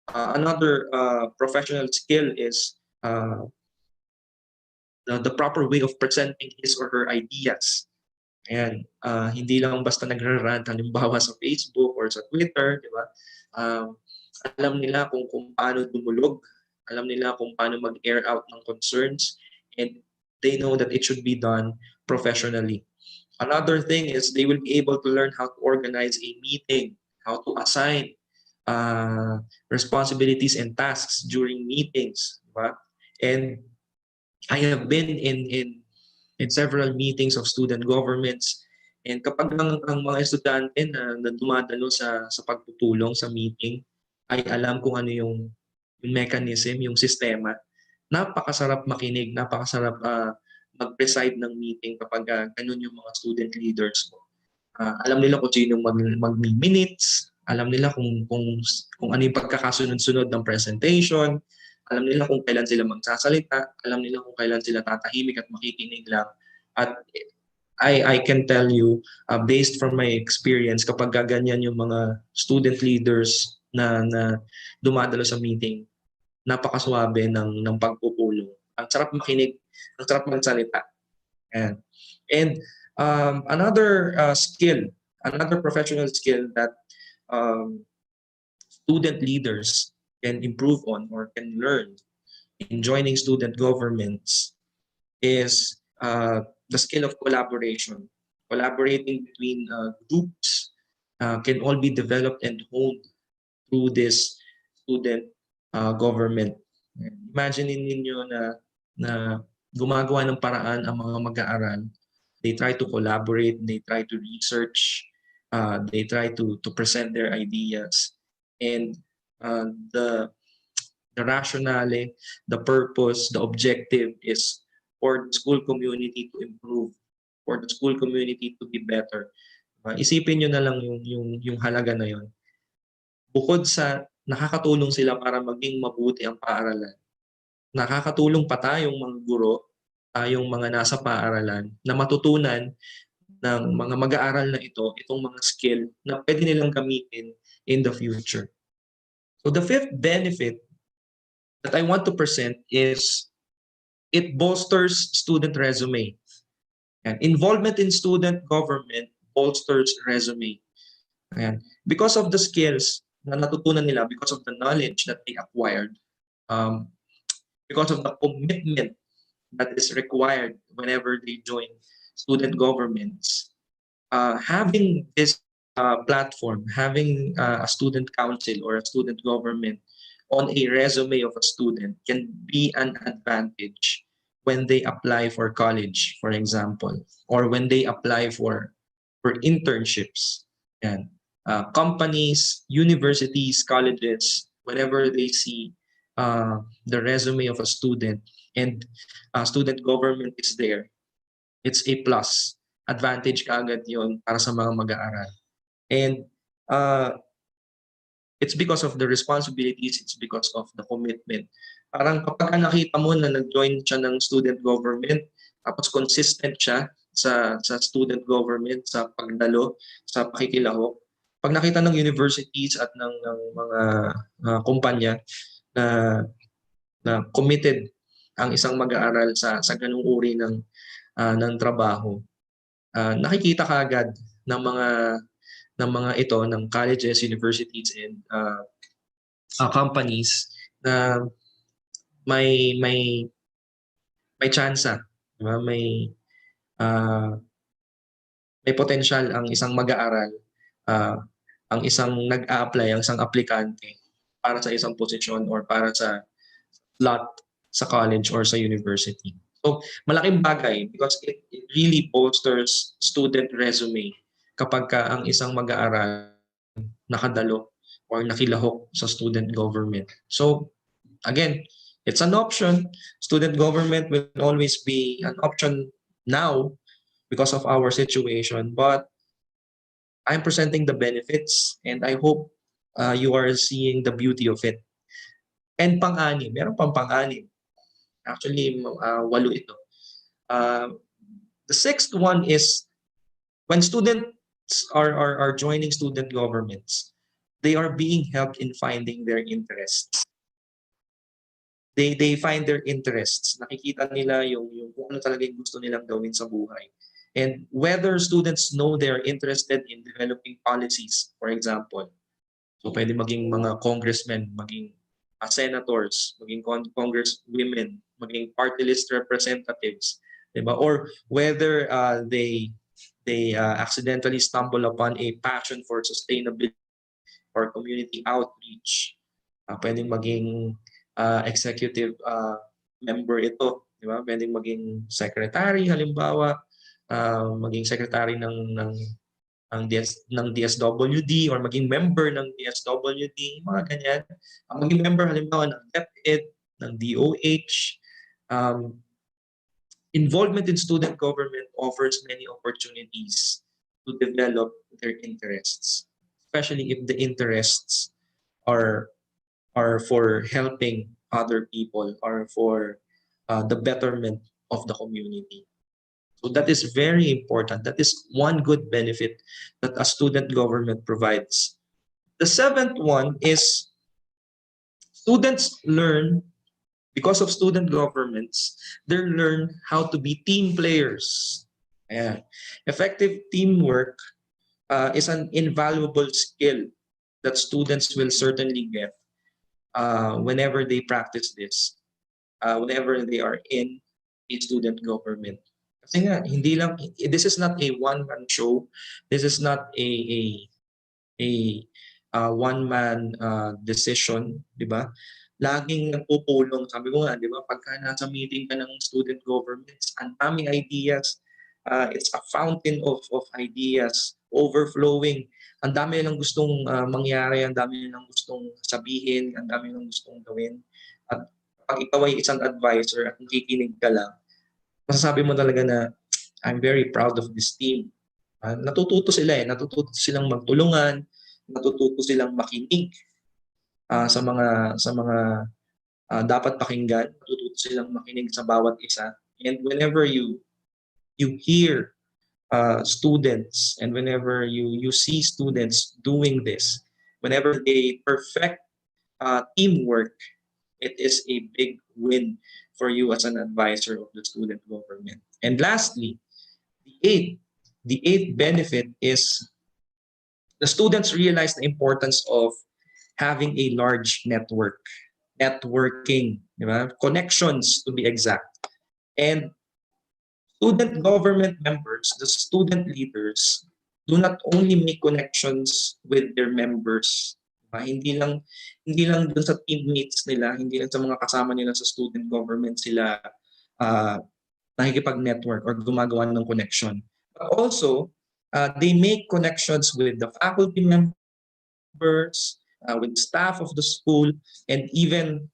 Another professional skill is the proper way of presenting his or her ideas. Ayan, hindi lang basta nagre-rant halimbawa sa Facebook or sa Twitter, di ba? Alam nila kung paano dumulog, alam nila kung paano mag-air out ng concerns, and they know that it should be done professionally. Another thing is they will be able to learn how to organize a meeting, how to assign responsibilities and tasks during meetings, diba? And I have been in several meetings of student governments, and kapag ang mga estudyante na dumadalo sa pagtutulong sa meeting ay alam kung ano yung mechanism, yung sistema, napakasarap makinig, napakasarap mag-preside ng meeting kapag ganun yung mga student leaders mo. Alam nila kung sino mag-minutes, alam nila kung ano yung pagkakasunod-sunod ng presentation, alam nila kung kailan sila magsasalita, alam nila kung kailan sila tatahimik at makikinig lang. At I can tell you, based from my experience, kapag ganyan yung mga student leaders na dumadalo sa meeting, napakaswabe ng pagpupulong. Ang sarap makinig, ang sarap magsalita. And another professional skill that student leaders can improve on or can learn in joining student governments is the skill of collaboration. Collaborating between groups can all be developed and honed through this student government. Imagine ninyo na gumagawa ng paraan ang mga mag-aaral. They try to collaborate, they try to research, they try to present their ideas. And the rationale, the purpose, the objective is for the school community to improve, for the school community to be better. Isipin nyo na lang yung halaga na yon. Bukod sa nakakatulong sila para maging mabuti ang paaralan, nakakatulong pa tayong mga guro, tayong mga nasa paaralan na matutunan ng mga mag-aaral na itong mga skill na pwede nilang gamitin in the future. So the fifth benefit that I want to present is it bolsters student resume. And involvement in student government bolsters resume. Ayan. Because of the skills na natutunan nila, because of the knowledge that they acquired, um, because of the commitment that is required whenever they join student governments, having this platform, having a student council or a student government on a resume of a student can be an advantage when they apply for college, for example, or when they apply for internships. And companies, universities, colleges, whenever they see the resume of a student and student government is there, it's a plus. Advantage kaagad yon para sa mga mag-aaral. And it's because of the responsibilities, it's because of the commitment. Parang kapag nakita mo na nag-join siya ng student government, tapos consistent siya sa student government, sa pagdalo, sa pakikilahok, pag nakita ng universities at ng mga kumpanya na committed ang isang mag-aaral sa ganung uri ng trabaho, nakikita kaagad ng mga ito ng colleges, universities, and companies na may tsansa, diba? May potential ang isang mag-aaral, ang isang nag-a-apply, ang isang aplikante para sa isang posisyon or para sa slot sa college or sa university. So, malaking bagay because it really bolsters student resume kapag ka ang isang mag-aaral nakadalo or nakilahok sa student government. So, again, it's an option. Student government will always be an option now because of our situation, but I'm presenting the benefits and I hope you are seeing the beauty of it. And pang-anim, meron pang pang-anim. Actually, 8 ito. The sixth one is when students are joining student governments, they are being helped in finding their interests. They find their interests. Nakikita nila yung kung ano talaga yung gusto nilang gawin sa buhay. And whether students know they're interested in developing policies, for example. So pwede maging mga congressmen, maging senators, maging congresswomen, maging party list representatives, diba? Or whether they accidentally stumble upon a passion for sustainability or community outreach. Pwedeng maging executive member ito, di ba? Pwedeng maging secretary halimbawa, maging secretary ng DSWD or maging member ng DSWD, mga ganyan. Maging member halimbawa ng DepEd, ng DOH. Involvement in student government offers many opportunities to develop their interests, especially if the interests are for helping other people or for the betterment of the community. So that is very important. That is one good benefit that a student government provides. The seventh one is students learn, because of student governments, they learn how to be team players. Ayan. Effective teamwork is an invaluable skill that students will certainly get whenever they practice this, whenever they are in a student government. Kasi nga, hindi lang, this is not a one-man show. This is not a one-man decision, di ba? Laging nagpupulong. Sabi ko nga, di ba, pagka nasa meeting ka ng student governments, ang daming ideas. It's a fountain of ideas, overflowing. Ang dami lang gustong mangyari, ang dami lang gustong sabihin, ang dami lang gustong gawin. At pag ikaw ay isang advisor at nakikinig ka lang, masasabi mo talaga na I'm very proud of this team. Natututo sila natututo silang magtulungan, natututo silang makinig sa mga dapat pakinggan, natututo silang makinig sa bawat isa. And whenever you hear students and whenever you see students doing this, whenever they perfect teamwork, it is a big win for you as an advisor of the student government. And lastly, the eighth, the eighth benefit is the students realize the importance of having a large network, networking, diba? Connections to be exact. And student government members, the student leaders, do not only make connections with their members. Diba? Hindi lang dun sa teammates nila, hindi lang sa mga kasama nila sa student government sila uh, nakikipag-network or gumagawa ng connection. But also, they make connections with the faculty members, with staff of the school, and even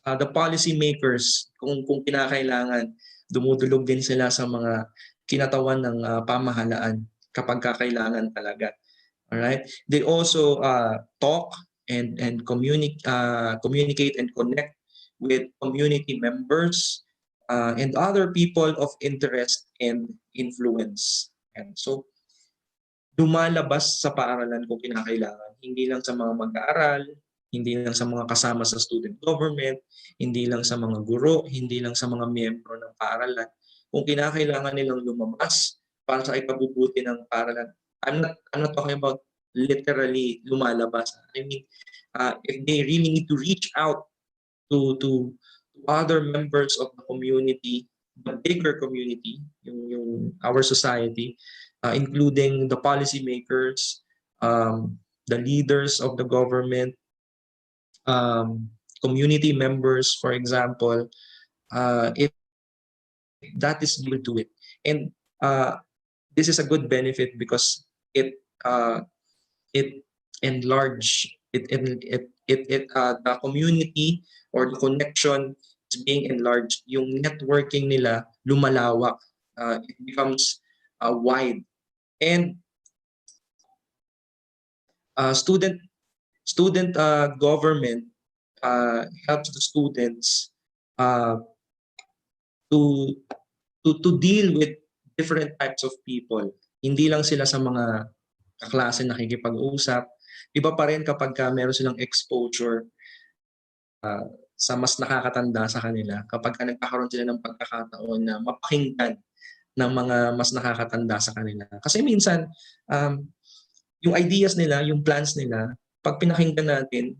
the policy makers kung kinakailangan. Dumudulog din sila sa mga kinatawan ng pamahalaan kapag kakailangan talaga. All right? They also talk and communicate and connect with community members and other people of interest and influence. And so lumalabas sa paaralan kung kinakailangan. Hindi lang sa mga mag-aaral, hindi lang sa mga kasama sa student government, hindi lang sa mga guro, hindi lang sa mga miyembro ng paaralan. Kung kinakailangan nilang lumabas para sa ikabubuti ng paaralan, I'm not talking about literally lumalabas. I mean, if they really need to reach out to other members of the community, the bigger community, yung our society, including the policymakers, the leaders of the government, community members, for example, if that is due to it. And this is a good benefit because it enlarge the community or the connection is being enlarged. Yung networking nila lumalawak. It becomes wide. And student government helps the students to to deal with different types of people. Hindi lang sila sa mga kaklase nakikipag-usap. Iba pa rin kapag meron silang exposure sa mas nakakatanda sa kanila, kapag nagkakaroon sila ng pagkakataon na mapakinggan ng mga mas nakakatanda sa kanila. Kasi minsan, yung ideas nila, yung plans nila, pag pinakinggan natin,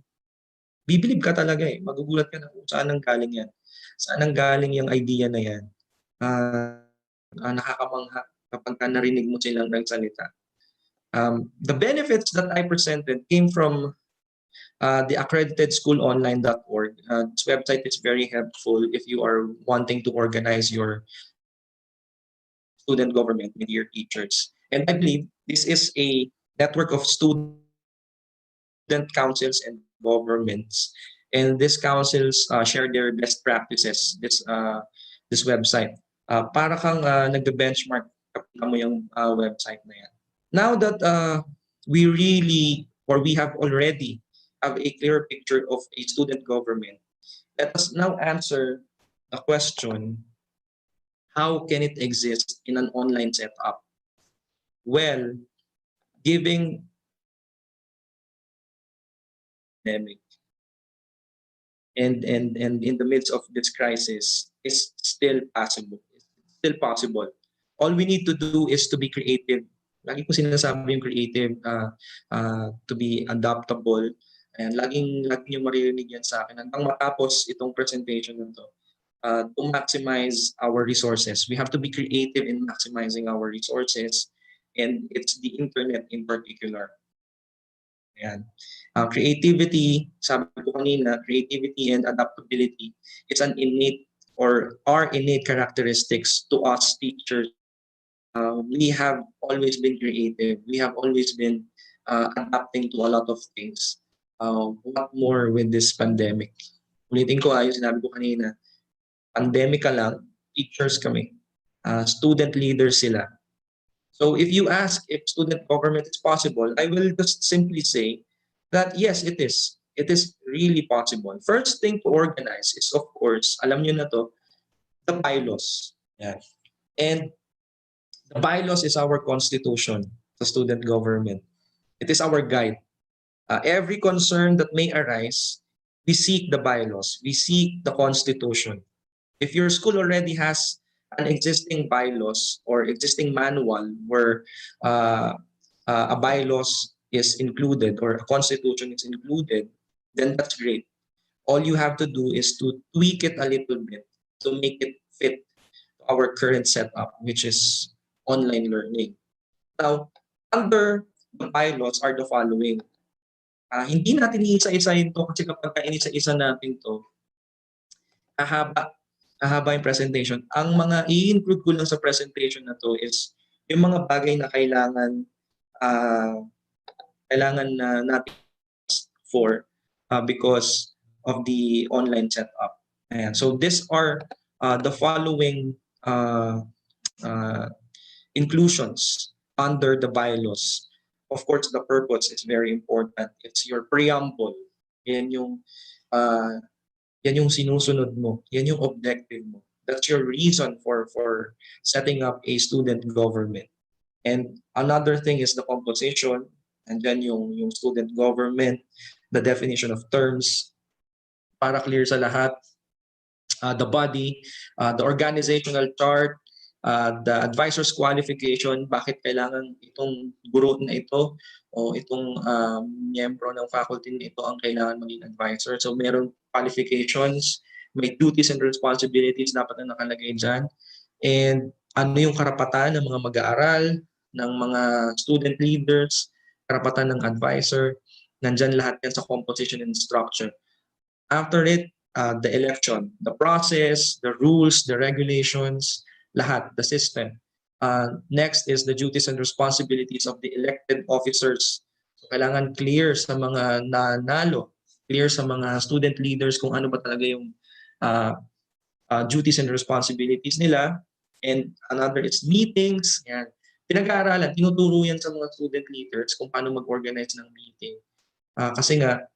bibilib ka talaga eh. Magugulat ka na kung saan ang galing yan. Saan ang galing yung idea na yan. Nakakamangha kapag narinig mo silang nagsalita. The benefits that I presented came from the accreditedschoolonline.org. This website is very helpful if you are wanting to organize your student government with your teachers. And I believe this is a network of student councils and governments. And these councils share their best practices, this website. Para kang nagbe-benchmark kapag mo yung website na yan. Now that we have already have a clear picture of a student government, let us now answer the question, how can it exist in an online setup? Well, giving pandemic and in the midst of this crisis is still possible. It's still possible. All we need to do is to be creative. Lagi ko sinasabi yung creative, to be adaptable. And lagi yung maririnig yan sa akin. Hanggang matapos itong presentation na to, to maximize our resources. We have to be creative in maximizing our resources. And it's the internet in particular. Ayan. Creativity, sabi ko kanina, creativity and adaptability, it's an innate or are innate characteristics to us teachers. We have always been creative. We have always been adapting to a lot of things. What more with this pandemic? Ulitin ko yung sinabi ko kanina, pandemic ka lang, teachers kami. student leaders sila. So if you ask if student government is possible, I will just simply say that yes, it is. It is really possible. First thing to organize is, of course, alam niyo na to, the bylaws. Yeah. And the bylaws is our constitution, the student government. It is our guide. Every concern that may arise, we seek the bylaws, we seek the constitution. If your school already has an existing bylaws or existing manual where uh, a bylaws is included or a constitution is included, then that's great. All you have to do is to tweak it a little bit to make it fit our current setup, which is online learning. Now, under the bylaws are the following. Hindi natin iisa-isahin to kasi kapag inisa-isa natin to, hahaba, hahaba yung presentation. Ang mga i-include ko lang sa presentation na to is yung mga bagay na uh, kailangan na natin for because of the online setup. Ayan. So these are the following uh, inclusions under the bylaws. Of course, the purpose is very important. It's your preamble. Yan yung uh, yan yung sinusunod mo. Yan yung objective mo. That's your reason for setting up a student government. And another thing is the composition, and then yung student government, the definition of terms, para clear sa lahat, the body, the organizational chart, the advisor's qualification, bakit kailangan itong guro na ito o itong miyembro ng faculty na ito ang kailangan maging advisor. So meron qualifications, may duties and responsibilities dapat na nakalagay dyan. And ano yung karapatan ng mga mag-aaral, ng mga student leaders, karapatan ng advisor, nandyan lahat yan sa composition and structure. After it, the election, the process, the rules, the regulations, lahat, the system. Next is the duties and responsibilities of the elected officers. So, kailangan clear sa mga nanalo, clear sa mga student leaders kung ano ba talaga yung duties and responsibilities nila. And another is meetings. Yan. Pinag-aaralan, tinuturo yan sa mga student leaders kung paano mag-organize ng meeting. Kasi nga,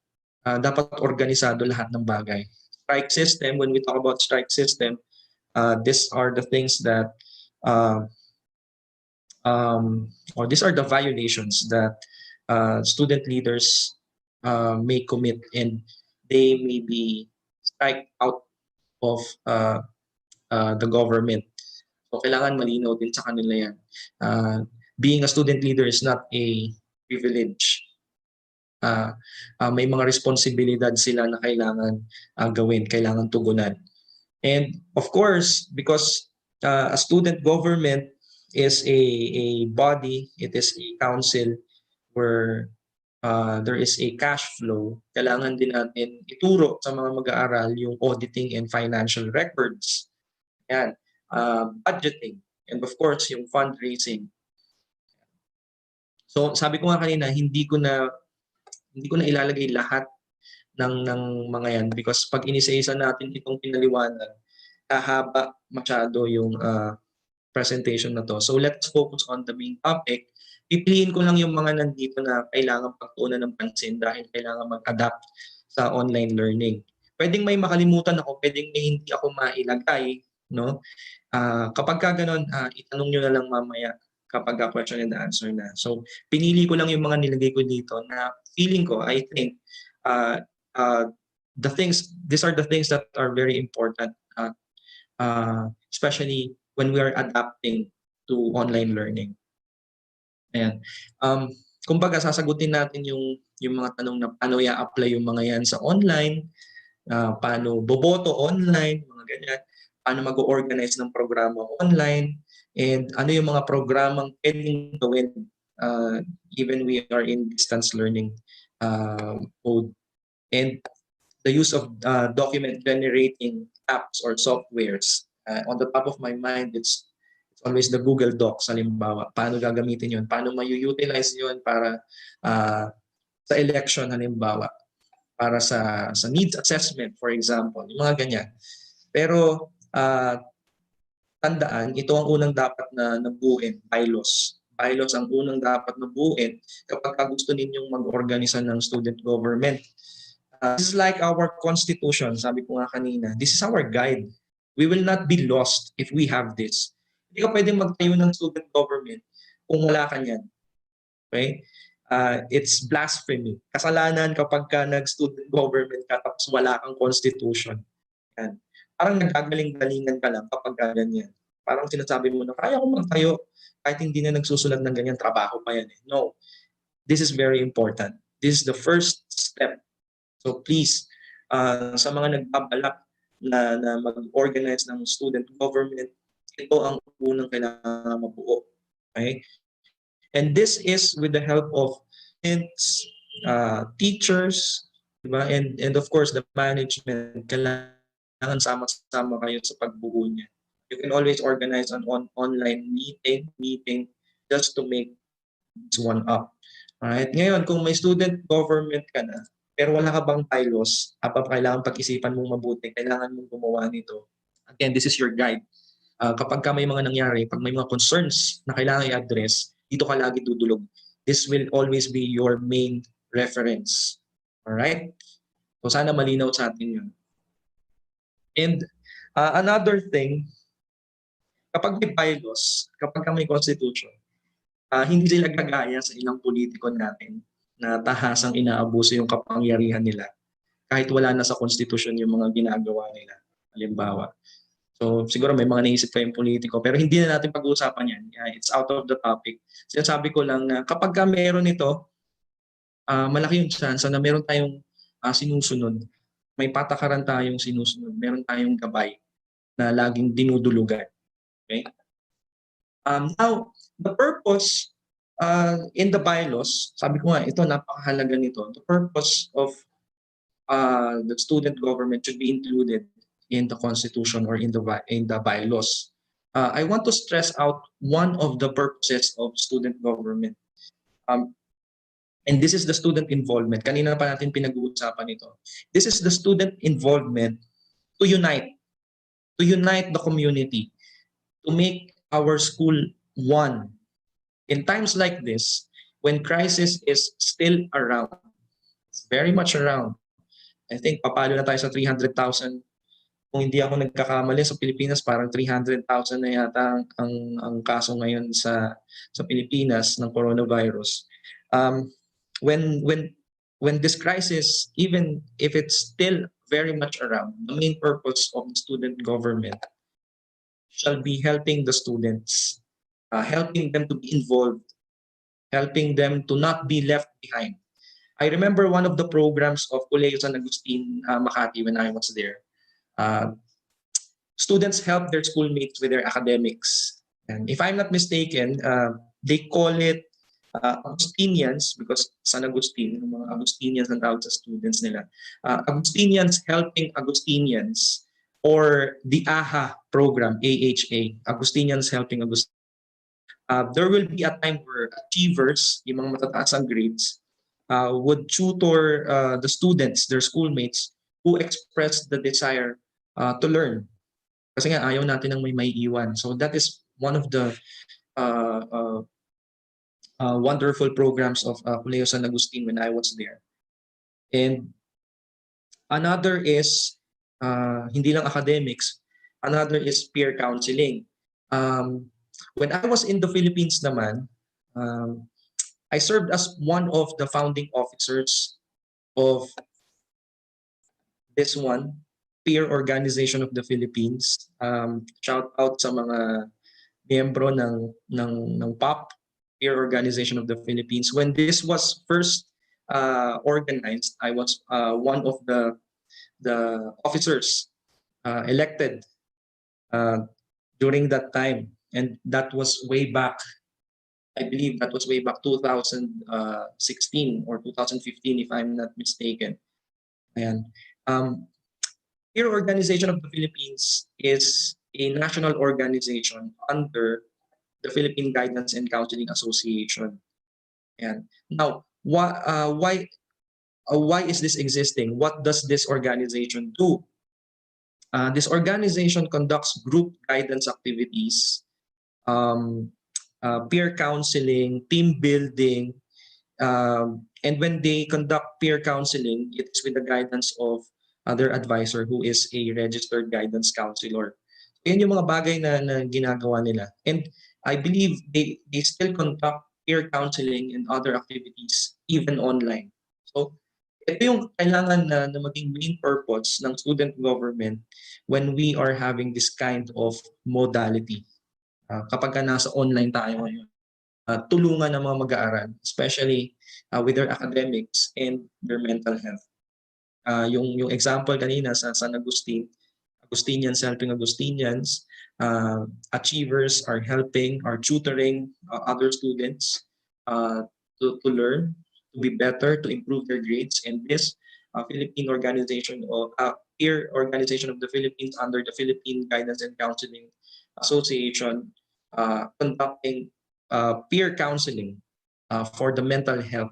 dapat organisado lahat ng bagay. Strike system, when we talk about strike system, these are the things that, or these are the violations that student leaders may commit, and they may be strike out of the government. So kailangan malinaw din sa kanila yan. Being a student leader is not a privilege. May mga responsibilidad sila na kailangan gawin, kailangan tugunan. And of course, because a student government is a body, it is a council where there is a cash flow, kailangan din natin ituro sa mga mag-aaral yung auditing and financial records. Yan. Budgeting, and of course, yung fundraising. So sabi ko nga kanina, hindi ko na ilalagay lahat ng mga yan because pag inisa-isa natin itong pinaliwanag, hahaba masyado yung presentation na to. So let's focus on the main topic. Pipiliin ko lang yung mga nandito na kailangan pagtuunan ng pansin dahil kailangan mag-adapt sa online learning. Pwedeng may makalimutan ako, pwedeng may hindi ako mailagay, no? Kapag ka ganun, itanong nyo na lang mamaya kapag question and answer na. So, pinili ko lang yung mga nilagay ko dito na feeling ko, I think, these are the things that are very important, especially when we are adapting to online learning. Ayan. Kumbaga, sasagutin natin yung mga tanong na paano i-apply yung mga yan sa online, paano boboto online, mga ganyan, paano mag-organize ng programa online, and ano yung mga programang pwedeng gawin even we are in distance learning mode. And the use of document generating apps or softwares. On the top of my mind, it's always the Google Docs, halimbawa. Paano gagamitin yun? Paano ma-utilize yun para sa election, halimbawa? Para sa needs assessment, for example. Yung mga ganyan. Pero tandaan, ito ang unang dapat na nabuuin, bylaws. Bylaws ang unang dapat nabuuin kapag gusto ninyong mag-organisa ng student government. This is like our constitution, sabi ko nga kanina. This is our guide. We will not be lost if we have this. Hindi ka pwedeng magtayo ng student government kung wala ka niyan. Okay? It's blasphemy. Kasalanan kapag ka nag-student government ka tapos wala kang constitution. Yan. Parang nagkagaling-galingan ka lang kapag ganyan. Parang sinasabi mo na kaya ko magtayo kahit hindi na nagsusulat ng ganyan, trabaho pa yan. No. This is very important. This is the first step. So please, sa mga nagbabalak na mag-organize ng student government, ito ang unang kailangan mabuo. Okay? And this is with the help of students, teachers, diba? And of course, the management. Kailangan sama-sama kayo sa pagbuo niya. You can always organize an online meeting just to make this one up. Alright? Ngayon, kung may student government ka na, pero wala ka bang bylaws, kailangan pag-isipan mong mabuti, kailangan mong gumawa nito. Again, this is your guide. Kapag ka may mga nangyari, pag may mga concerns na kailangan i-address, dito ka lagi dudulog. This will always be your main reference. Alright? So sana malinaw sa atin yun. And another thing, kapag may bylaws, kapag may constitution, hindi sila gagaya sa ilang politiko natin na tahasang inaabuso yung kapangyarihan nila kahit wala na sa constitution yung mga ginagawa nila. Halimbawa. So siguro may mga naisip kayong politiko pero hindi na natin pag-uusapan yan. It's out of the topic. Sinasabi ko lang na kapag ka meron ito, malaki yung chance na meron tayong sinusunod. May patakaran tayong sinusunod. Meron tayong gabay na laging dinudulugan. Okay? Now, the purpose in the bylaws, sabi ko nga, ito napakahalaga nito. The purpose of the student government should be included in the constitution or in the bylaws. I want to stress out one of the purposes of student government. And this is the student involvement. Kanina pa natin pinag-uusapan ito. This is the student involvement to unite the community, to make our school one. In times like this, when crisis is still around, very much around, I think papalo na tayo sa 300,000. Kung hindi ako nagkakamali sa Pilipinas, parang 300,000 na yata ang kaso ngayon sa Pilipinas ng coronavirus. When this crisis, even if it's still very much around, the main purpose of the student government shall be helping the students, helping them to be involved, helping them to not be left behind. I remember one of the programs of Colegio San Agustin, Makati, when I was there. Students help their schoolmates with their academics. And if I'm not mistaken, they call it Agustinians, because San Agustin, yung mga Agustinians ang tawag sa students nila. Agustinians helping Agustinians, or the AHA program, AHA, Agustinians helping Agustinians. There will be a time where achievers, yung mga matataas ang grades, would tutor the students, their schoolmates, who express the desire to learn. Kasi nga ayaw natin ng may iwan. So that is one of the wonderful programs of Colegio San Agustin when I was there. And another is, hindi lang academics, another is peer counseling. When I was in the Philippines naman, I served as one of the founding officers of this one, Peer Organization of the Philippines. Shout out sa mga miyembro ng POP, Peer Organization of the Philippines. When this was first organized, I was one of the officers elected during that time. And that was way back, I believe that was way back 2016 or 2015, if I'm not mistaken. Ayan. Peer Organization of the Philippines is a national organization under the Philippine Guidance and Counseling Association. And now, why is this existing? What does this organization do? This organization conducts group guidance activities, um, peer counseling, team building, and when they conduct peer counseling, it's with the guidance of their advisor who is a registered guidance counselor. Yan yung mga bagay na ginagawa nila. And I believe they still conduct peer counseling and other activities even online. So ito yung kailangan na maging main purpose ng student government when we are having this kind of modality. Kapag nasa online tayo ngayon, tulungan ng mga mag-aaral, especially with their academics and their mental health. Yung example kanina sa San Agustin, Agustinians helping Agustinians, achievers are helping or tutoring other students to learn, to be better, to improve their grades. And this Philippine organization or peer organization of the Philippines under the Philippine Guidance and Counseling Association conducting peer counseling for the mental health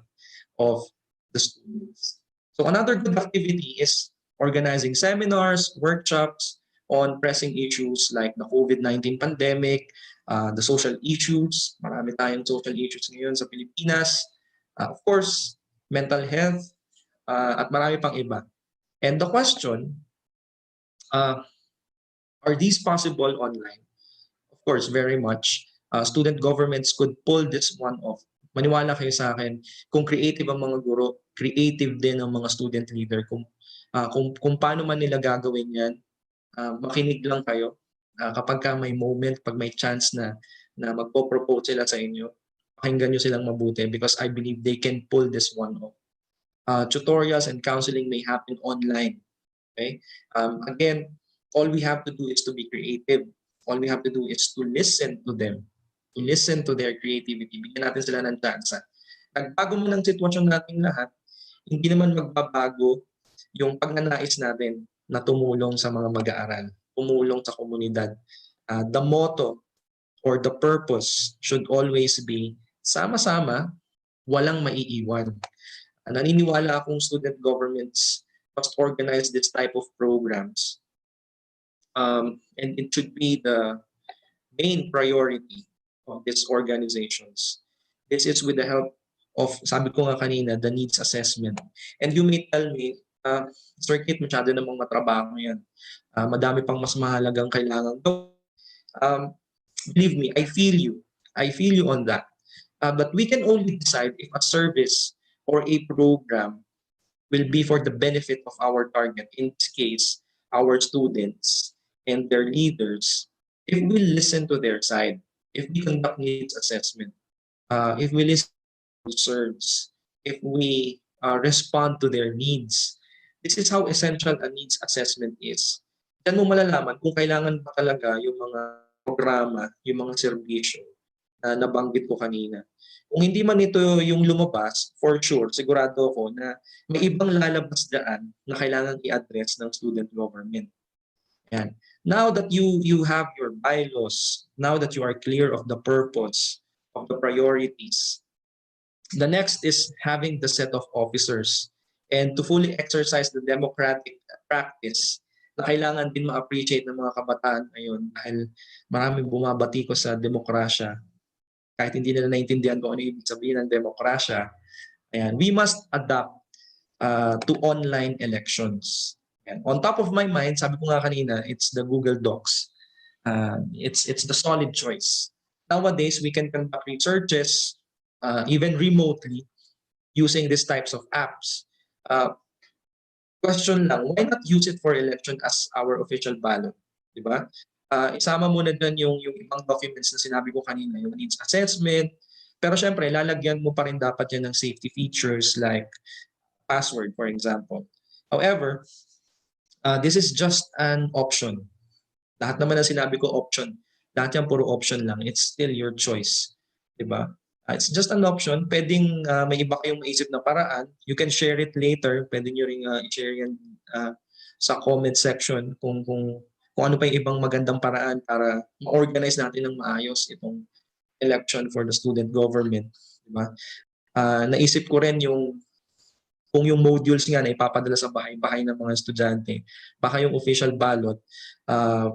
of the students. So another good activity is organizing seminars, workshops on pressing issues like the COVID-19 pandemic, the social issues. Marami tayong social issues ngayon sa Pilipinas. Of course, mental health, at marami pang iba. And the question, are these possible online? Of course, very much. Student governments could pull this one off. Maniwala kayo sa akin, kung creative ang mga guro, creative din ang mga student leader. Kung paano man nila gagawin yan, makinig lang kayo. Kapag ka may moment, pag may chance na magpo-propose sila sa inyo, pakinggan nyo silang mabuti because I believe they can pull this one off. Tutorials and counseling may happen online. Okay? Again, all we have to do is to be creative. All we have to do is to listen to them, to listen to their creativity. Bigyan natin sila ng chance. Nagbago mo ng sitwasyon natin lahat, hindi naman magbabago yung pagnanais natin na tumulong sa mga mag-aaral, tumulong sa komunidad. The motto or the purpose should always be sama-sama, walang maiiwan. Naniniwala akong student governments must organize this type of programs. And it should be the main priority of these organizations. This is with the help of, sabi ko nga kanina, the needs assessment. And you may tell me, Sir Kit, masyado namang matrabaho yan. Madami pang mas mahalagang kailangan gawin. Believe me, I feel you. I feel you on that. But we can only decide if a service or a program will be for the benefit of our target, in this case, our students and their leaders, if we listen to their side, if we conduct needs assessment, if we listen to concerns, if we respond to their needs. This is how essential a needs assessment is. Diyan mo malalaman kung kailangan ba talaga yung mga programa, yung mga serbisyo na nabanggit ko kanina. Kung hindi man ito yung lumabas, for sure, sigurado ako na may ibang lalabas daan na kailangan i-address ng student government. Yan. Now that you have your bylaws, now that you are clear of the purpose, of the priorities, the next is having the set of officers and to fully exercise the democratic practice na kailangan din ma-appreciate ng mga kabataan ngayon dahil maraming bumabati ko sa demokrasya. Kahit hindi nila naintindihan kung ano ibig sabihin ng demokrasya, ayan, we must adapt to online elections. And on top of my mind, sabi ko nga kanina, it's the Google Docs. It's the solid choice. Nowadays, we can conduct researches even remotely using these types of apps. Question lang, why not use it for election as our official ballot? Diba? Isama mo na dyan yung ibang documents na sinabi ko kanina, yung needs assessment. Pero syempre, lalagyan mo pa rin dapat yan ng safety features like password, for example. However, this is just an option. Lahat naman na sinabi ko option. Lahat yan puro option lang. It's still your choice. Diba? It's just an option. Pwedeng may iba kayong maisip na paraan. You can share it later. Pwede nyo rin i-share yan sa comment section kung ano pa yung ibang magandang paraan para ma-organize natin ng maayos itong election for the student government. Diba? Naisip ko rin yung kung yung modules nga na ipapadala sa bahay-bahay ng mga estudyante, baka yung official ballot,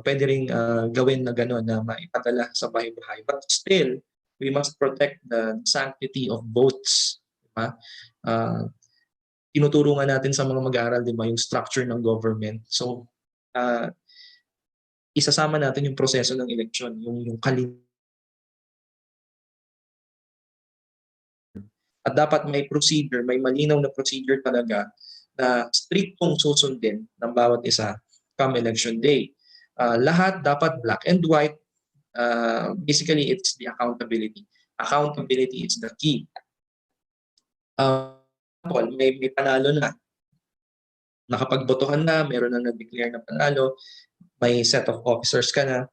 pwede ring gawin na gano'n na maipadala sa bahay-bahay. But still, we must protect the sanctity of votes. Diba? Tinuturo nga natin sa mga mag-aaral, di ba, yung structure ng government. So, isasama natin yung proseso ng eleksyon, yung at dapat may procedure, may malinaw na procedure talaga na striktong susundin ng bawat isa come election day. Lahat dapat black and white. Basically, it's the accountability. Accountability is the key. May panalo na. Nakapagbotohan na, meron na nag-declare na panalo, may set of officers ka na.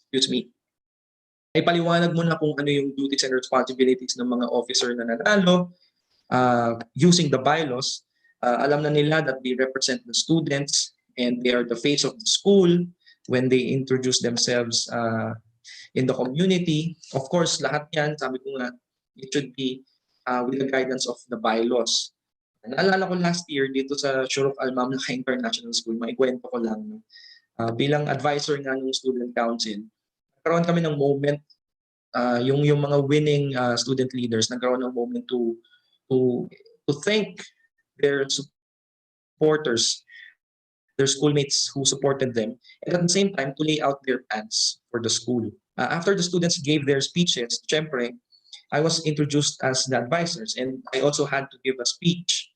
Excuse me. Ay paliwanag mo na kung ano yung duties and responsibilities ng mga officer na nanalo using the bylaws. Alam na nila that they represent the students and they are the face of the school when they introduce themselves in the community. Of course, lahat yan, sabi ko nga, it should be with the guidance of the bylaws. Naalala ko last year dito sa Shurok Al-Mamlaka International School, maikwento ko lang, bilang advisor nga ng student council, nagkaroon kami ng moment, yung mga winning student leaders, nagkaroon ng moment to thank their supporters, their schoolmates who supported them, and at the same time to lay out their plans for the school. After the students gave their speeches, syempre, I was introduced as the advisors, and I also had to give a speech,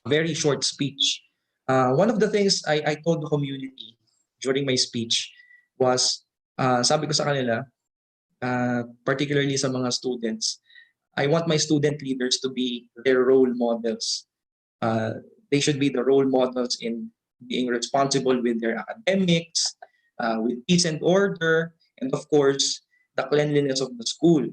a very short speech. One of the things I told the community during my speech was, sabi ko sa kanila, particularly sa mga students, I want my student leaders to be their role models. They should be the role models in being responsible with their academics, with peace and order, and of course, the cleanliness of the school.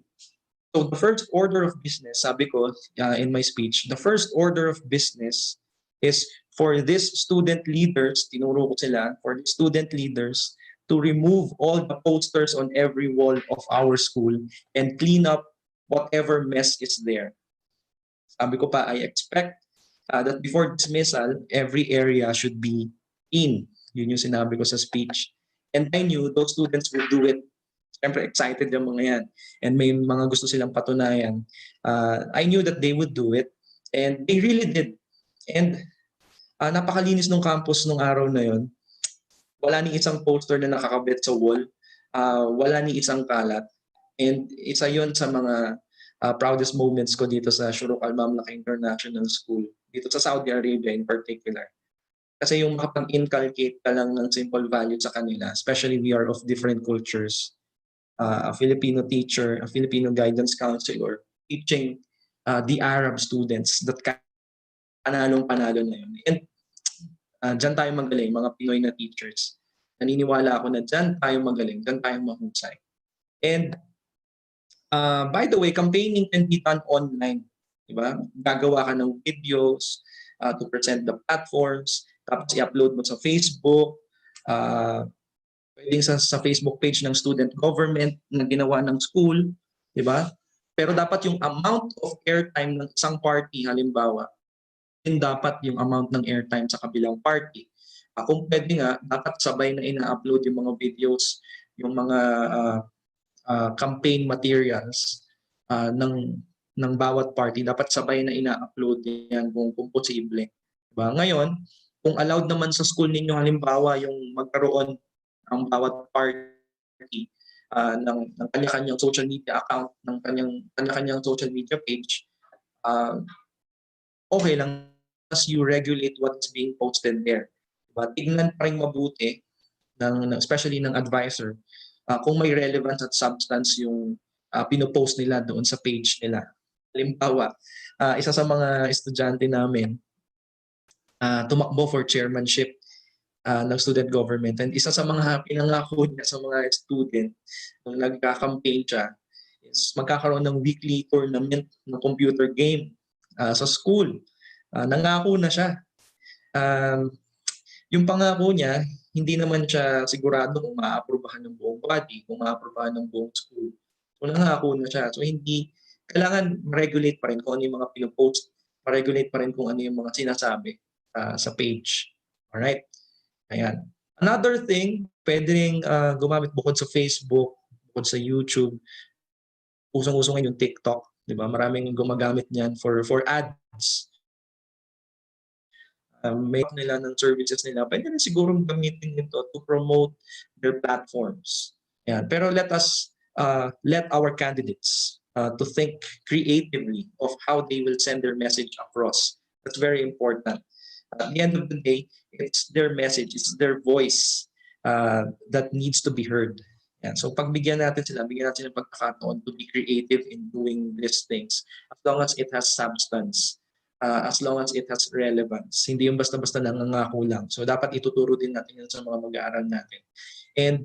So the first order of business, sabi ko in my speech, the first order of business is for these student leaders, tinuro ko sila, for the student leaders to remove all the posters on every wall of our school and clean up whatever mess is there. Sabi ko pa, I expect that before dismissal, every area should be clean. Yun yung sinabi ko sa speech. And I knew those students will do it. Siyempre, excited yung mga yan. And may mga gusto silang patunayan. I knew that they would do it. And they really did. And napakalinis ng campus nung araw na yon. Wala ni isang poster na nakakabit sa wall. Wala ni isang kalat. And isa yon sa mga proudest moments ko dito sa Shurok Al-Mamlaka International School. Dito sa Saudi Arabia in particular. Kasi yung makapag-inculcate ka lang ng simple value sa kanila, especially we are of different cultures. A Filipino teacher, a Filipino guidance counselor, teaching the Arab students that panalong-panalo na yun. And dyan tayo magaling, mga Pinoy na teachers. Naniniwala ako na dyan tayo magaling, dyan tayo mahusay. And by the way, campaigning can be done online. Diba? Gagawa ka ng videos to present the platforms, tapos i-upload mo sa Facebook, pwedeng sa Facebook page ng student government na ginawa ng school, di ba? Pero dapat yung amount of airtime ng isang party, halimbawa, din dapat yung amount ng airtime sa kabilang party. Kung pwede nga, dapat sabay na ina-upload yung mga videos, yung mga campaign materials ng bawat party, dapat sabay na ina-upload yan kung posible. Diba? Ngayon, kung allowed naman sa school ninyo, halimbawa, yung magkaroon ang bawat party ng kanya-kanyang social media account, ng kanya-kanyang social media page, okay lang as you regulate what's being posted there. Diba? Tingnan pa rin mabuti, especially ng advisor, kung may relevance at substance yung pinopost nila doon sa page nila. Halimbawa, isa sa mga estudyante namin, tumakbo for chairmanship ng student government. And isa sa mga pinangako niya sa mga student nung nagka-campaign siya is magkakaroon ng weekly tournament ng computer game sa school. Nangako na siya. Yung pangako niya, hindi naman siya sigurado kung maaprubahan ng buong body, kung maaprubahan ng buong school. So nangako na siya. So hindi, kailangan regulate pa rin kung ano yung mga pinopost. ma-regulate pa rin kung ano yung mga sinasabi sa page. Alright? Ayan. Another thing, pwede rin gumamit bukod sa Facebook, bukod sa YouTube, usong-uso ngayon yung TikTok, di ba? Maraming gumagamit niyan for ads. May nila ng services nila, pwede rin siguro gamitin nito to promote their platforms. Yan. Pero let our candidates to think creatively of how they will send their message across. That's very important. At the end of the day, it's their message, it's their voice that needs to be heard. Yan. So pagbigyan natin sila, bigyan natin ng pagkakataon to be creative in doing these things as long as it has substance. As long as it has relevance. Hindi yung basta-basta nangangako lang. So dapat ituturo din natin yan sa mga mag-aaral natin. And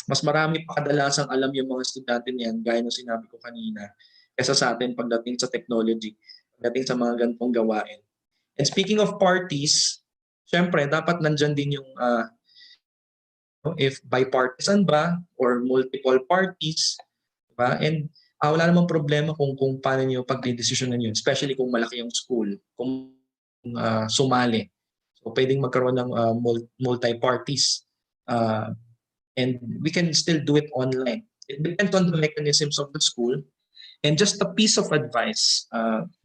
mas marami pa kadalasang alam yung mga estudyante niyan, gaya ng sinabi ko kanina, kesa sa atin pagdating sa technology, pagdating sa mga ganitong gawain. And speaking of parties, syempre dapat nandyan din yung if bipartisan ba or multiple parties, diba? And wala namang problema kung paano niyo pagdedesisyonan yun, especially kung malaki yung school, kung sumali. So pwedeng magkaroon ng multi-parties. And we can still do it online. It depends on the mechanisms of the school. And just a piece of advice,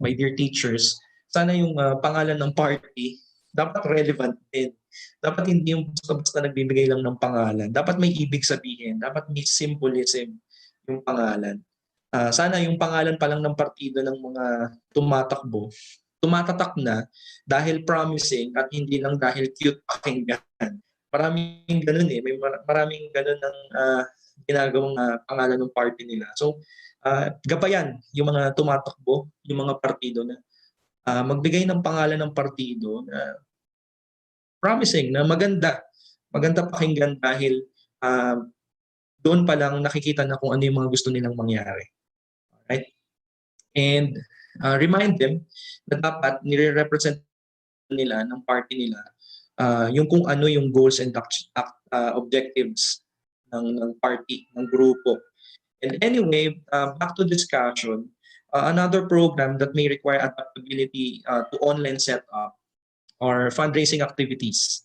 my dear teachers, sana yung pangalan ng party, dapat relevant din. Dapat hindi yung basta-basta nagbibigay lang ng pangalan. Dapat may ibig sabihin. Dapat may symbolism yung pangalan. Sana yung pangalan pa lang ng partido ng mga tumatakbo, tumatatak na dahil promising at hindi lang dahil cute pakinggan. Maraming ganun eh. Maraming ganun ng ginagawang pangalan ng party nila. So, gabayan yung mga tumatakbo, yung mga partido na magbigay ng pangalan ng partido na promising, na maganda pakinggan dahil doon pa lang nakikita na kung ano yung mga gusto nilang mangyari. Right? And remind them na dapat nire-represent nila ng party nila yung kung ano yung goals and objectives ng party, ng grupo. And anyway, back to discussion, another program that may require adaptability to online setup or fundraising activities.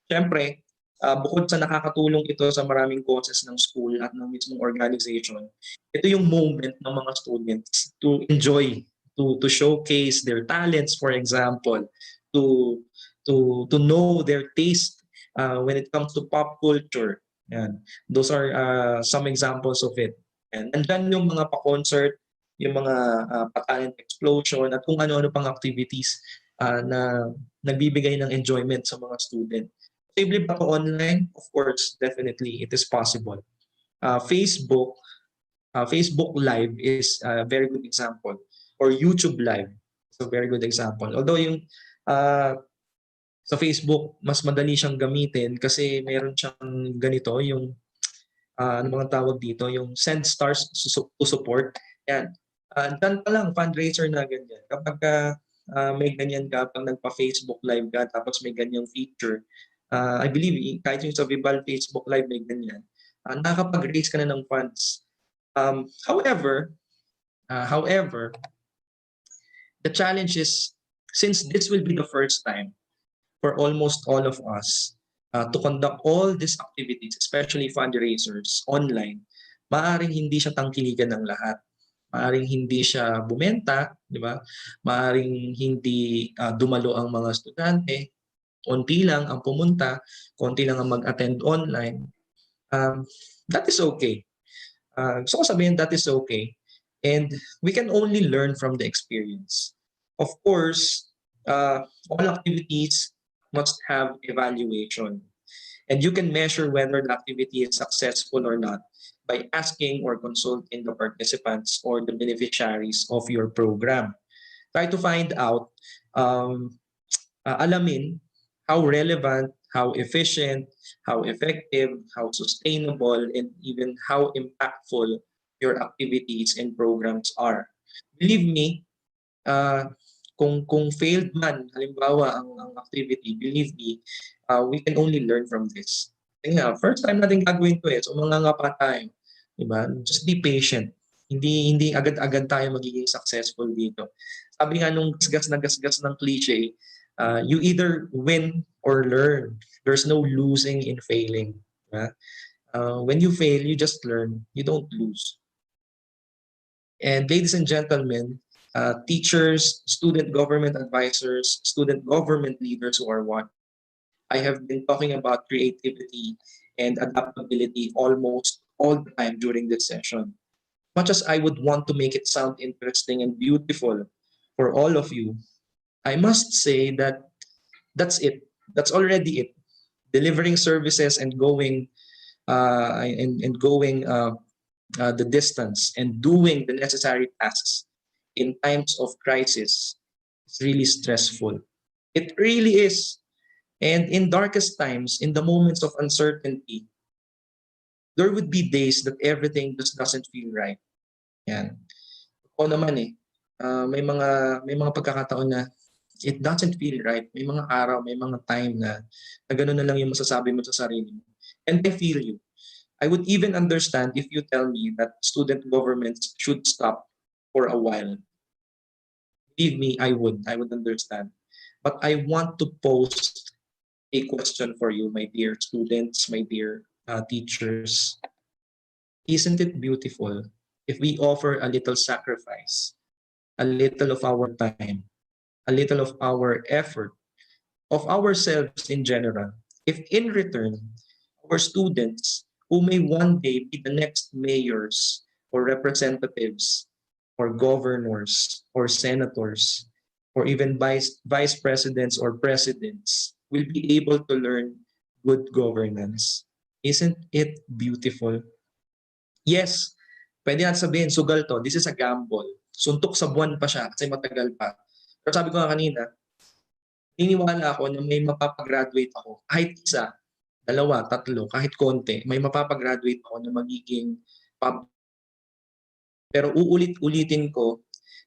Siyempre, bukod sa nakakatulong ito sa maraming causes ng school at ng mismong organization, ito yung moment ng mga students to enjoy, to showcase their talents, for example, to know their taste when it comes to pop culture. Yan. Those are some examples of it. And nandyan yung mga pa-concert, yung mga pa-talent explosion, at kung ano-ano pang activities na nagbibigay ng enjoyment sa mga student. Possible ba ito online? Of course, definitely, it is possible. Facebook Live is a very good example. Or YouTube Live is a very good example. Although yung sa Facebook, mas madali siyang gamitin kasi meron siyang ganito, yung ano mga tawag dito, yung send stars to support. Yan. Dyan pa lang, fundraiser na ganyan. Kapag may ganyan ka, pag nagpa-Facebook Live ka, tapos may ganyang feature, I believe, kahit yung sa VIBAL Facebook Live may ganyan, nakakapag-raise ka na ng funds. However, the challenge is, since this will be the first time for almost all of us to conduct all these activities, especially fundraisers, online, maaaring hindi siya tangkiligan ng lahat. Maaaring hindi siya bumenta, di ba? Maaaring hindi dumalo ang mga estudyante, konti lang ang pumunta, konti lang ang mag-attend online. That is okay. Gusto ko sabihin that is okay. And we can only learn from the experience. Of course, all activities must have evaluation. And you can measure whether the activity is successful or not by asking or consulting the participants or the beneficiaries of your program. Try to find out, alamin how relevant, how efficient, how effective, how sustainable, and even how impactful your activities and programs are. Believe me, kung failed man, halimbawa, ang activity, believe me, we can only learn from this. Kaya first time natin gagawin to so mga nga pa tayo. Diba? Just be patient. Hindi agad-agad tayo magiging successful dito. Sabi nga nung gasgas ng cliche, you either win or learn. There's no losing in failing. When you fail, you just learn. You don't lose. And ladies and gentlemen, teachers, student government advisors, student government leaders who are watching, I have been talking about creativity and adaptability almost all the time during this session. Much as I would want to make it sound interesting and beautiful for all of you, I must say that that's it. That's already it. Delivering services and going the distance and doing the necessary tasks in times of crisis is really stressful. It really is. And in darkest times, in the moments of uncertainty, there would be days that everything just doesn't feel right. Yan. Oo naman eh. May mga pagkakataon na it doesn't feel right. May mga araw, may mga time na gano'n na lang yung masasabi mo sa sarili mo. And I feel you. I would even understand if you tell me that student governments should stop for a while. Believe me, I would. I would understand. But I want to pose a question for you, my dear students, my dear teachers. Isn't it beautiful if we offer a little sacrifice, a little of our time, a little of our effort, of ourselves in general, if in return, our students who may one day be the next mayors or representatives or governors or senators or even vice presidents or presidents will be able to learn good governance. Isn't it beautiful? Yes, pwede natin sabihin, sugal to, this is a gamble. Suntok sa buwan pa siya kasi matagal pa. Pero sabi ko nga kanina, niniwala ako na may mapapagraduate ako. Kahit isa, dalawa, tatlo, kahit konti, may mapapagraduate ako na magiging public servant. Pero uulit-ulitin ko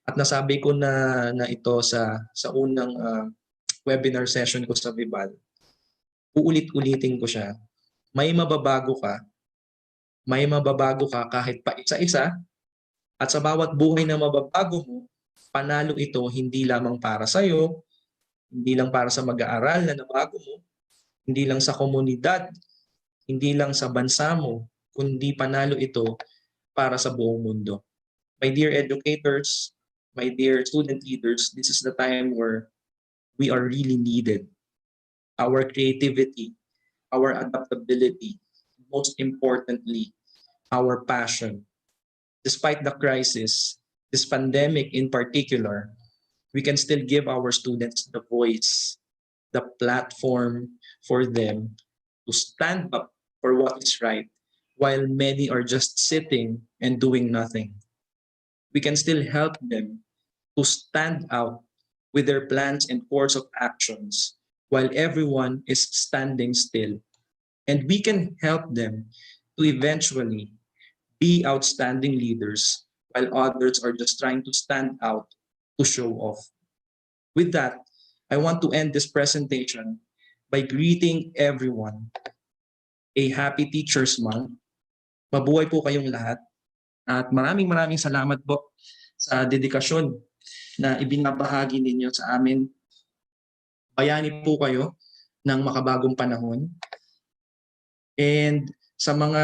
at nasabi ko na ito sa unang webinar session ko sa VIBAL. Uulit-ulitin ko siya. May mababago ka kahit pa isa-isa at sa bawat buhay na mababago mo, panalo ito hindi lamang para sa iyo, hindi lang para sa mag-aaral na nabago mo, hindi lang sa komunidad, hindi lang sa bansa mo, kundi panalo ito para sa buong mundo. My dear educators, my dear student leaders, this is the time where we are really needed. Our creativity, our adaptability, most importantly, our passion. Despite the crisis, this pandemic in particular, we can still give our students the voice, the platform for them to stand up for what is right, while many are just sitting and doing nothing. We can still help them to stand out with their plans and course of actions while everyone is standing still. And we can help them to eventually be outstanding leaders while others are just trying to stand out to show off. With that, I want to end this presentation by greeting everyone a happy Teacher's Month. Mabuhay po kayong lahat at maraming salamat po sa dedikasyon na ibinabahagi ninyo sa amin. Bayani po kayo ng makabagong panahon. And sa mga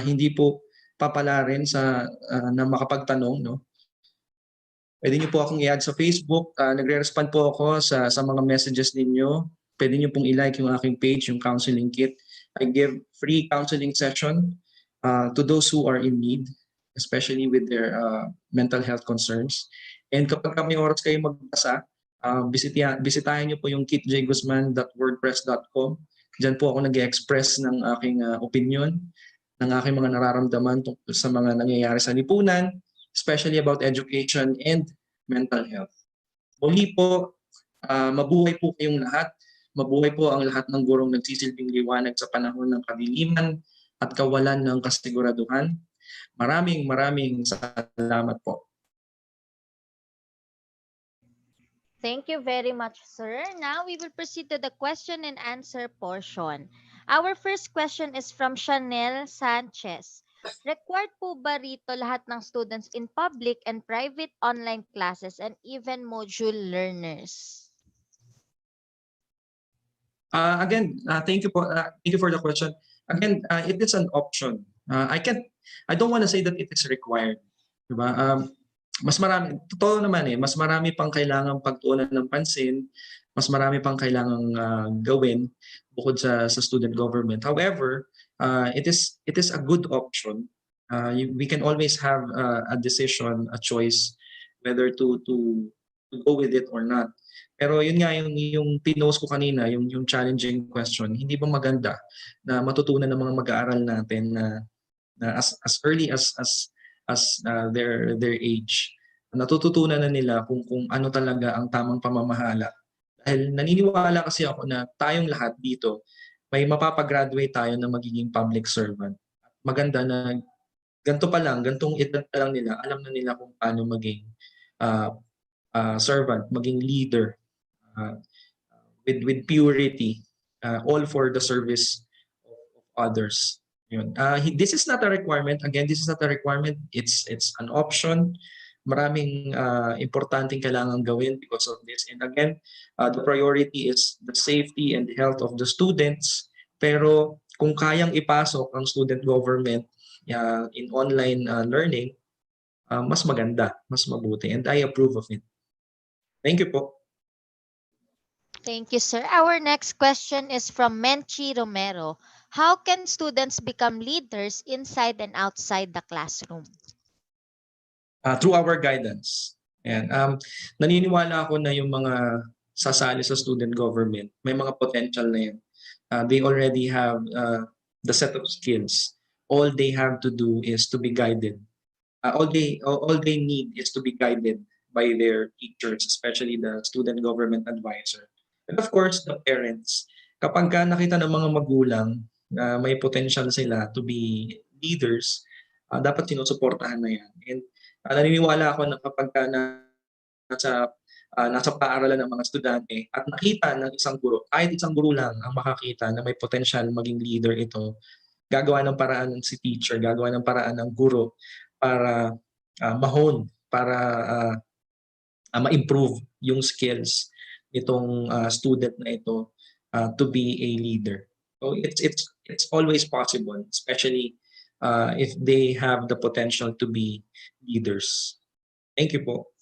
hindi po papala rin na makapagtanong, no? Pwede niyo po akong i-add sa Facebook. Nagre-respond po ako sa mga messages ninyo. Pwede niyo pong i-like yung aking page, yung counseling kit. I give free counseling session to those who are in need, especially with their mental health concerns. And kapag may oras kayo magbasa, bisitahin niyo po yung kitjguzman.wordpress.com. Diyan po ako nag-express ng aking opinion, ng aking mga nararamdaman tungkol sa mga nangyayari sa lipunan, especially about education and mental health. Muli po, mabuhay po kayong lahat. Mabuhay po ang lahat ng gurong nagsisilbing liwanag sa panahon ng kadiliman at kawalan ng kasiguraduhan. Maraming salamat po. Thank you very much, sir. Now we will proceed to the question and answer portion. Our first question is from Chanel Sanchez. Required po ba rito lahat ng students in public and private online classes and even module learners? Thank you for the question. Again, it is an option. I don't want to say that it is required. Diba? Mas marami, totoo naman mas marami pang kailangang pagtuunan ng pansin, mas marami pang kailangang gawin bukod sa student government. However, it is a good option. We can always have a decision, a choice whether to go with it or not. Pero yun nga yung pinost ko kanina, yung challenging question, hindi ba maganda na matutunan ng mga mag-aaral natin na as early as their age, natututunan na nila kung ano talaga ang tamang pamamahala. Dahil naniniwala kasi ako na tayong lahat dito may mapapagraduate tayo na magiging public servant. Maganda na ganito pa lang, gantong edad pa lang nila, alam na nila kung paano maging uh, servant, maging leader, uh, with purity, all for the service of others. Yun. This is not a requirement. Again, this is not a requirement. It's an option. Maraming importanteng kailangan gawin because of this. And again, the priority is the safety and the health of the students. Pero kung kayang ipasok ang student government in online learning, mas maganda, mas mabuti. And I approve of it. Thank you po. Thank you, sir. Our next question is from Menchi Romero. How can students become leaders inside and outside the classroom? Through our guidance. And naniniwala ako na yung mga sasali sa student government, may mga potential na yan. They already have the set of skills. All they have to do is to be guided. All they need is to be guided by their teachers, especially the student government advisor. And of course, the parents. Kapag nakita ng mga magulang na may potential sila to be leaders, dapat sinusuportahan na yan. And naniniwala ako na kapag nasa paaralan ng mga estudyante at nakita ng isang guro, kahit isang guro lang ang makakita na may potential maging leader ito, gagawa ng paraan si teacher, gagawa ng paraan ng guro para mahon, para ma-improve yung skills nitong student na ito to be a leader. So it's always possible, especially if they have the potential to be leaders. Thank you po.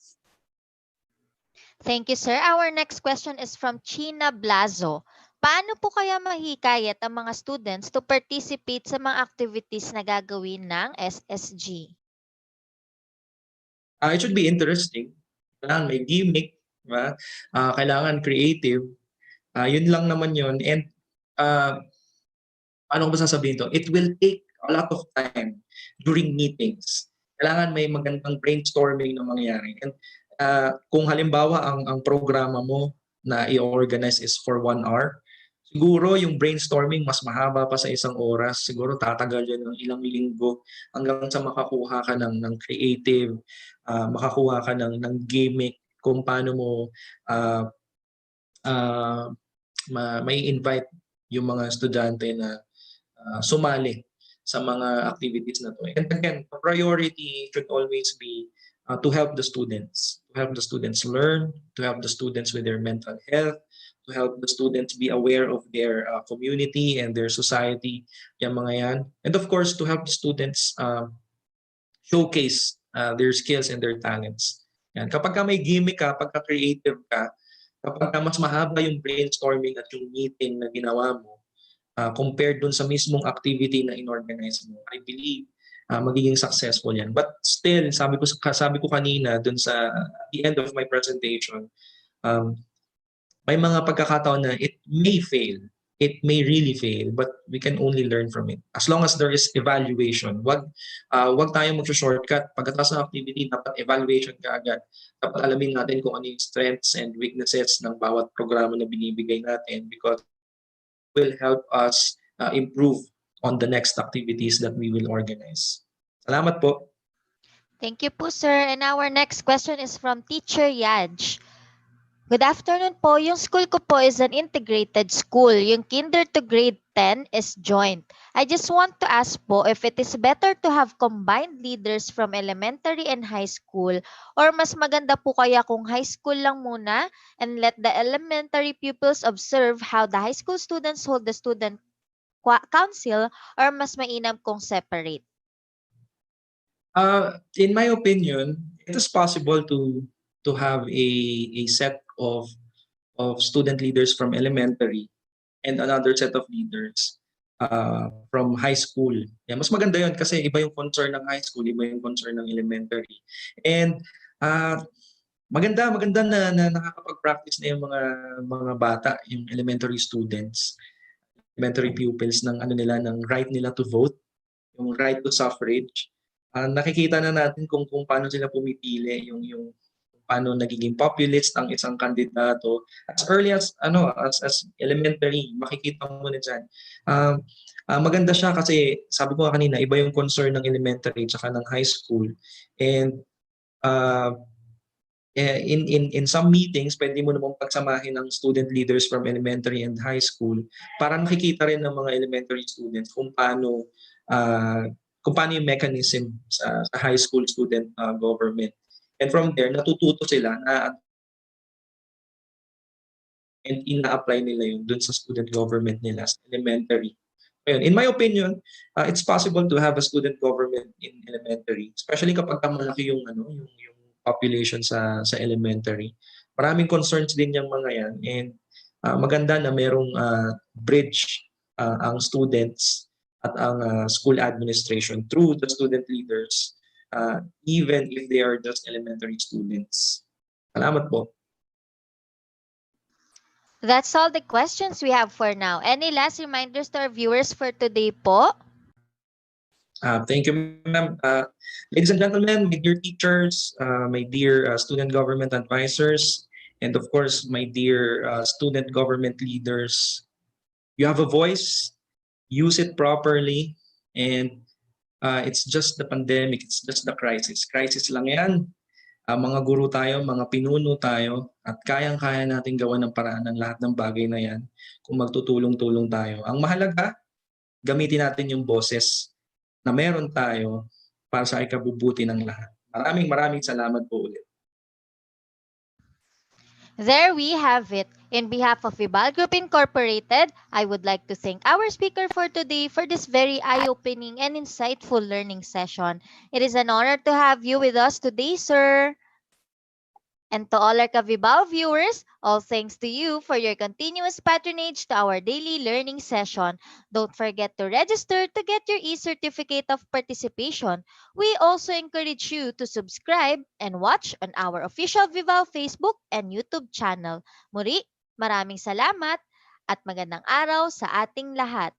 Thank you, sir. Our next question is from China Blazo. Paano po kaya mahikayat ang mga students to participate sa mga activities na gagawin ng SSG? It should be interesting. Kailangan may gimmick, diba? Kailangan creative. Yun lang naman yun. And ano ko ba sasabihin to? It will take a lot of time during meetings. Kailangan may magandang brainstorming na mangyayari. And kung halimbawa ang programa mo na i-organize is for 1 hour, siguro yung brainstorming mas mahaba pa sa isang oras. Siguro tatagal yan ng ilang linggo hanggang sa makakuha ka ng creative, makakuha ka ng gimmick kung paano mo may invite yung mga estudyante na sumali sa mga activities na to. And again, the priority should always be to help the students learn, to help the students with their mental health, to help the students be aware of their community and their society, yung mga yan. And of course, to help the students showcase their skills and their talents. Yan. Kapag ka may gimmick ka, pagka creative ka, kapag ka mas mahaba yung brainstorming at yung meeting na ginawa mo, compared dun sa mismong activity na inorganize mo, I believe magiging successful yan. But still, sabi ko kanina dun sa the end of my presentation, may mga pagkakataon na it may fail. It may really fail, but we can only learn from it. As long as there is evaluation, wag tayong mag-shortcut. Pagkatapos ng activity, dapat evaluation ka agad. Dapat alamin natin kung ano yung strengths and weaknesses ng bawat programa na binibigay natin because will help us improve on the next activities that we will organize. Salamat po. Thank you po, sir. And our next question is from Teacher Yaj. Good afternoon po. Yung school ko po is an integrated school. Yung kinder to grade 10 is joint. I just want to ask po if it is better to have combined leaders from elementary and high school or mas maganda po kaya kung high school lang muna and let the elementary pupils observe how the high school students hold the student council or mas mainam kung separate? In my opinion, it is possible to have a set of student leaders from elementary and another set of leaders from high school. Yeah, mas maganda 'yon kasi iba yung concern ng high school, iba yung concern ng elementary. And uh, maganda na nakakapag-practice na yung mga bata, yung elementary students, elementary pupils ng ano nila ng right nila to vote, yung right to suffrage. Nakikita na natin kung paano sila pumipili, yung paano nagiging populist ang isang kandidato as early as as elementary, makikita mo na diyan. Maganda siya kasi sabi ko nga kanina, iba yung concern ng elementary at ng high school. And uh, in some meetings, pwede mo namang pagsamahin ng student leaders from elementary and high school para nakikita rin ng mga elementary students kung paano yung mechanism sa high school student government. And from there, natututo sila na and ina-apply nila yun dun sa student government nila sa elementary. Ayun, in my opinion, it's possible to have a student government in elementary, especially kapag malaki yung population sa elementary. Maraming concerns din yung mga yan and maganda na merong bridge ang students at ang school administration through the student leaders even if they are just elementary students. Salamat po. That's all the questions we have for now. Any last reminders to our viewers for today po? Thank you, ma'am. Ladies and gentlemen, my dear teachers, my dear student government advisors, and of course, my dear student government leaders, you have a voice, use it properly, and it's just the pandemic, it's just the crisis. Crisis lang yan. Mga guro tayo, mga pinuno tayo, at kayang-kaya natin gawa ng paraan ng lahat ng bagay na yan kung magtutulong-tulong tayo. Ang mahalaga, gamitin natin yung boses na meron tayo para sa ikabubuti ng lahat. Maraming salamat po ulit. There we have it. In behalf of VIBAL Group Incorporated, I would like to thank our speaker for today for this very eye-opening and insightful learning session. It is an honor to have you with us today, sir. And to all our Kavibao viewers, all thanks to you for your continuous patronage to our daily learning session. Don't forget to register to get your e-certificate of participation. We also encourage you to subscribe and watch on our official Vibao Facebook and YouTube channel. Muli, maraming salamat at magandang araw sa ating lahat.